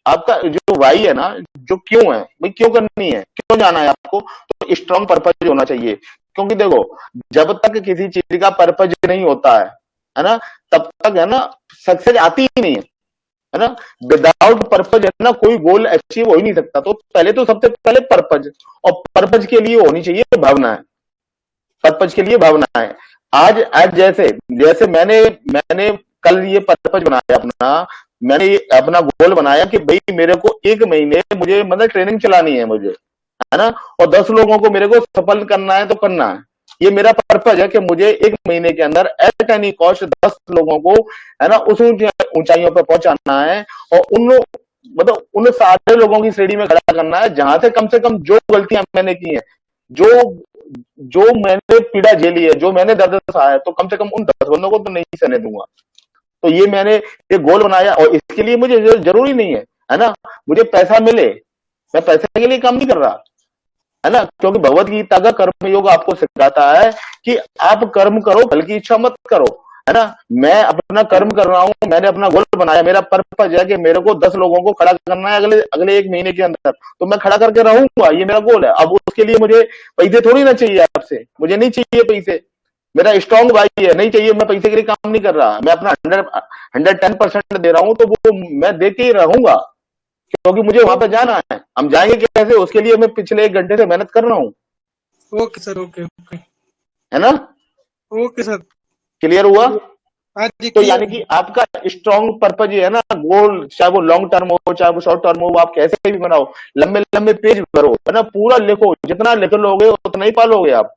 A: आपका जो वाई है ना, जो क्यों है, भाई क्यों करनी है, क्यों जाना है आपको, तो स्ट्रॉन्ग पर्पज होना चाहिए। क्योंकि देखो, जब तक किसी चीज का पर्पज नहीं होता है ना, तब तक है ना सक्सेस आती ही नहीं है ना। विदाउट पर्पज है ना कोई गोल अचीव हो ही नहीं सकता। तो पहले तो सबसे पहले पर्पज, और पर्पज के लिए होनी चाहिए भावनाएं, पर्पज के लिए भावनाएं। आज जैसे जैसे मैंने कल ये पर्पज बनाया अपना, मैंने ये अपना गोल बनाया कि भाई मेरे को 1 महीने मुझे मतलब ट्रेनिंग चलानी है मुझे, है ना, और 10 लोगों को मेरे को सफल करना है तो करना है। ये मेरा पर्पज है कि मुझे 1 महीने के अंदर एट एनी कॉस्ट 10 लोगों को है ना उस ऊंचाइयों पर पहुंचाना है, और मतलब उन सारे लोगों की श्रेणी में खड़ा करना है जहां से कम जो गलतियां मैंने की हैं, जो जो मैंने पीड़ा झेली है, जो मैंने दर्द सहा है, तो कम से कम उन 10 बंदों को तो नहीं सहने दूंगा। तो ये मैंने एक गोल बनाया, और इसके लिए मुझे जरूरी नहीं है ना मुझे पैसा मिले, मैं पैसे के लिए काम नहीं कर रहा, है ना, क्योंकि भगवत गीता का कर्म योग आपको सिखाता है कि आप कर्म करो, फल की इच्छा मत करो, है ना। मैं अपना कर्म कर रहा हूं, मैंने अपना गोल बनाया, मेरा पर्पज है कि मेरे को 10 लोगों को खड़ा करना है अगले 1 महीने के अंदर, तो मैं खड़ा करके रहूंगा, ये मेरा गोल है। अब उसके लिए मुझे पैसे थोड़ी ना चाहिए आपसे, मुझे नहीं चाहिए पैसे, मेरा स्ट्रॉन्ग भाई है, नहीं चाहिए, मैं पैसे के लिए काम नहीं कर रहा, मैं अपना 110% दे रहा हूं, तो वो मैं दे के ही रहूंगा, क्योंकि मुझे वहां पे जाना है। हम जाएंगे कैसे, उसके लिए मैं पिछले 1 घंटे से मेहनत कर रहा हूँ।
E: ओके सर, ओके ओके,
A: है ना,
E: ओके सर,
A: क्लियर हुआ?
E: हाँ जी।
A: तो यानी कि आपका स्ट्रॉन्ग पर्पज है ना, गोल, चाहे वो लॉन्ग टर्म हो चाहे वो शॉर्ट टर्म हो, आप कैसे भी बनाओ, लंबे लंबे पेज भरो, है ना, पूरा लिखो, जितना लिख लोगे उतना ही पालोगे आप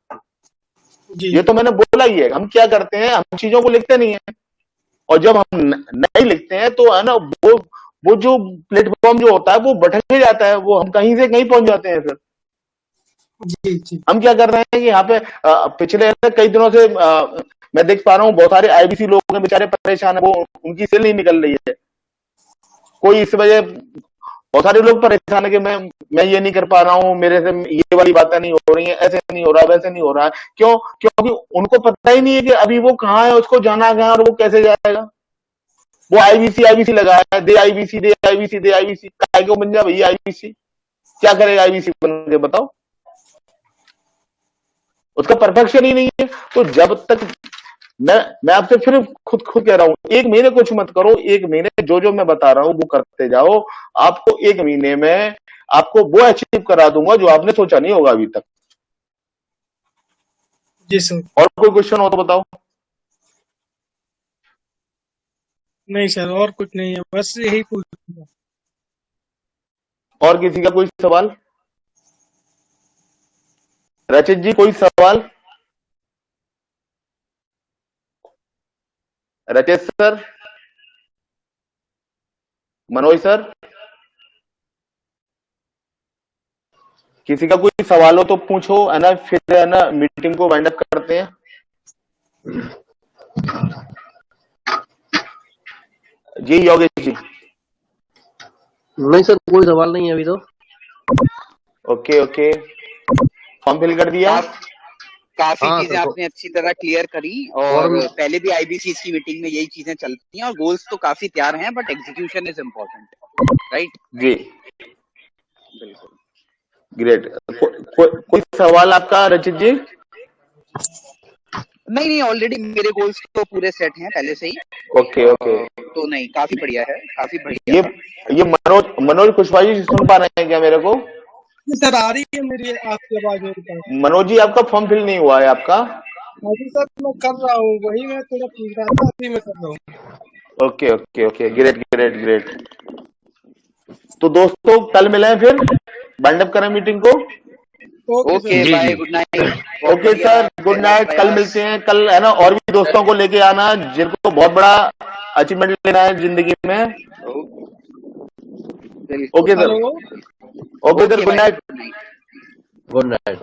E: जी।
A: ये तो मैंने बोला ही है। हम क्या करते हैं, हम चीजों को लिखते नहीं है, और जब हम नहीं लिखते हैं तो है ना वो जो प्लेटफॉर्म जो होता है वो भटक जाता है, वो हम कहीं से कहीं पहुंच जाते हैं। फिर
E: जी जी।
A: हम क्या कर रहे हैं कि यहाँ पे पिछले कई दिनों से मैं देख पा रहा हूँ बहुत सारे आईबीसी लोग हैं बेचारे परेशान है, वो उनकी सेल नहीं निकल रही है, कोई इस वजह बहुत सारे लोग परेशान है कि मैं ये नहीं कर पा रहा हूँ, मेरे से ये वाली बातें नहीं हो रही है, ऐसे नहीं हो रहा, वैसे नहीं हो रहा है। क्यों? क्योंकि उनको पता ही नहीं है कि अभी वो कहाँ है, उसको जाना कहाँ और वो कैसे जाएगा। वो आईबीसी लगाया है, दे आईबीसी दे आईबीसी दे आईबीसी, काय को बन जा भैया आईबीसी, क्या करेगा आईबीसी बन के बताओ, उसका परफेक्शन ही नहीं है। तो जब तक मैं आपसे फिर खुद कह रहा हूं, 1 महीने कुछ मत करो, 1 महीने जो मैं बता रहा हूं वो करते जाओ, आपको 1 महीने में आपको वो अचीव करा दूंगा जो आपने सोचा नहीं होगा अभी तक।
E: जी सर।
A: और कोई क्वेश्चन हो तो बताओ।
E: नहीं सर, और कुछ नहीं है, बस यही पूछना।
A: और किसी का कोई सवाल? रचित जी कोई सवाल? रचित सर, मनोज सर, किसी का कोई सवाल हो तो पूछो, है ना, फिर है ना मीटिंग को वाइंड अप करते हैं। जी योगेश जी।
C: नहीं सर, कोई सवाल नहीं है अभी तो।
A: ओके ओके, फॉर्म फिल कर दिया?
B: काफी
C: हाँ
B: चीजें
C: सर,
B: आपने अच्छी तरह क्लियर करी, और पहले भी आईबीसी की मीटिंग में यही चीजें चलती हैं, और गोल्स तो काफी तैयार हैं, but execution is important, right?
A: जी
B: बिल्कुल।
A: ग्रेट। कोई सवाल आपका रचित जी?
B: नहीं, ऑलरेडी मेरे गोल्स तो पूरे सेट हैं पहले से ही।
A: ओके ओके,
B: तो नहीं, काफी बढ़िया है, काफी बढ़िया।
A: ये मनोज कुशवाहा जी सुन पा रहे हैं क्या मेरे को?
E: सर आ रही है मेरी आपकी आवाज मेरे पास।
A: मनोज जी आपका फॉर्म फिल नहीं हुआ है आपका?
E: अभी सर मैं कर रहा हूँ, वही मैं थोड़ा पूछ रहा था, अभी मैं कर रहा हूँ।
A: Okay okay okay, great great great. तो दोस्तों कल मिले फिर, वाइंड अप करें मीटिंग को।
B: Okay bye, good night.
A: Okay sir, good night, कल मिलते हैं। कल है ना और भी दोस्तों को लेके आना जिनको बहुत बड़ा अचीवमेंट लेना है जिंदगी में।
B: बिल्कुल।
A: Okay sir,
E: hello
A: okay sir, good night.
C: Good night.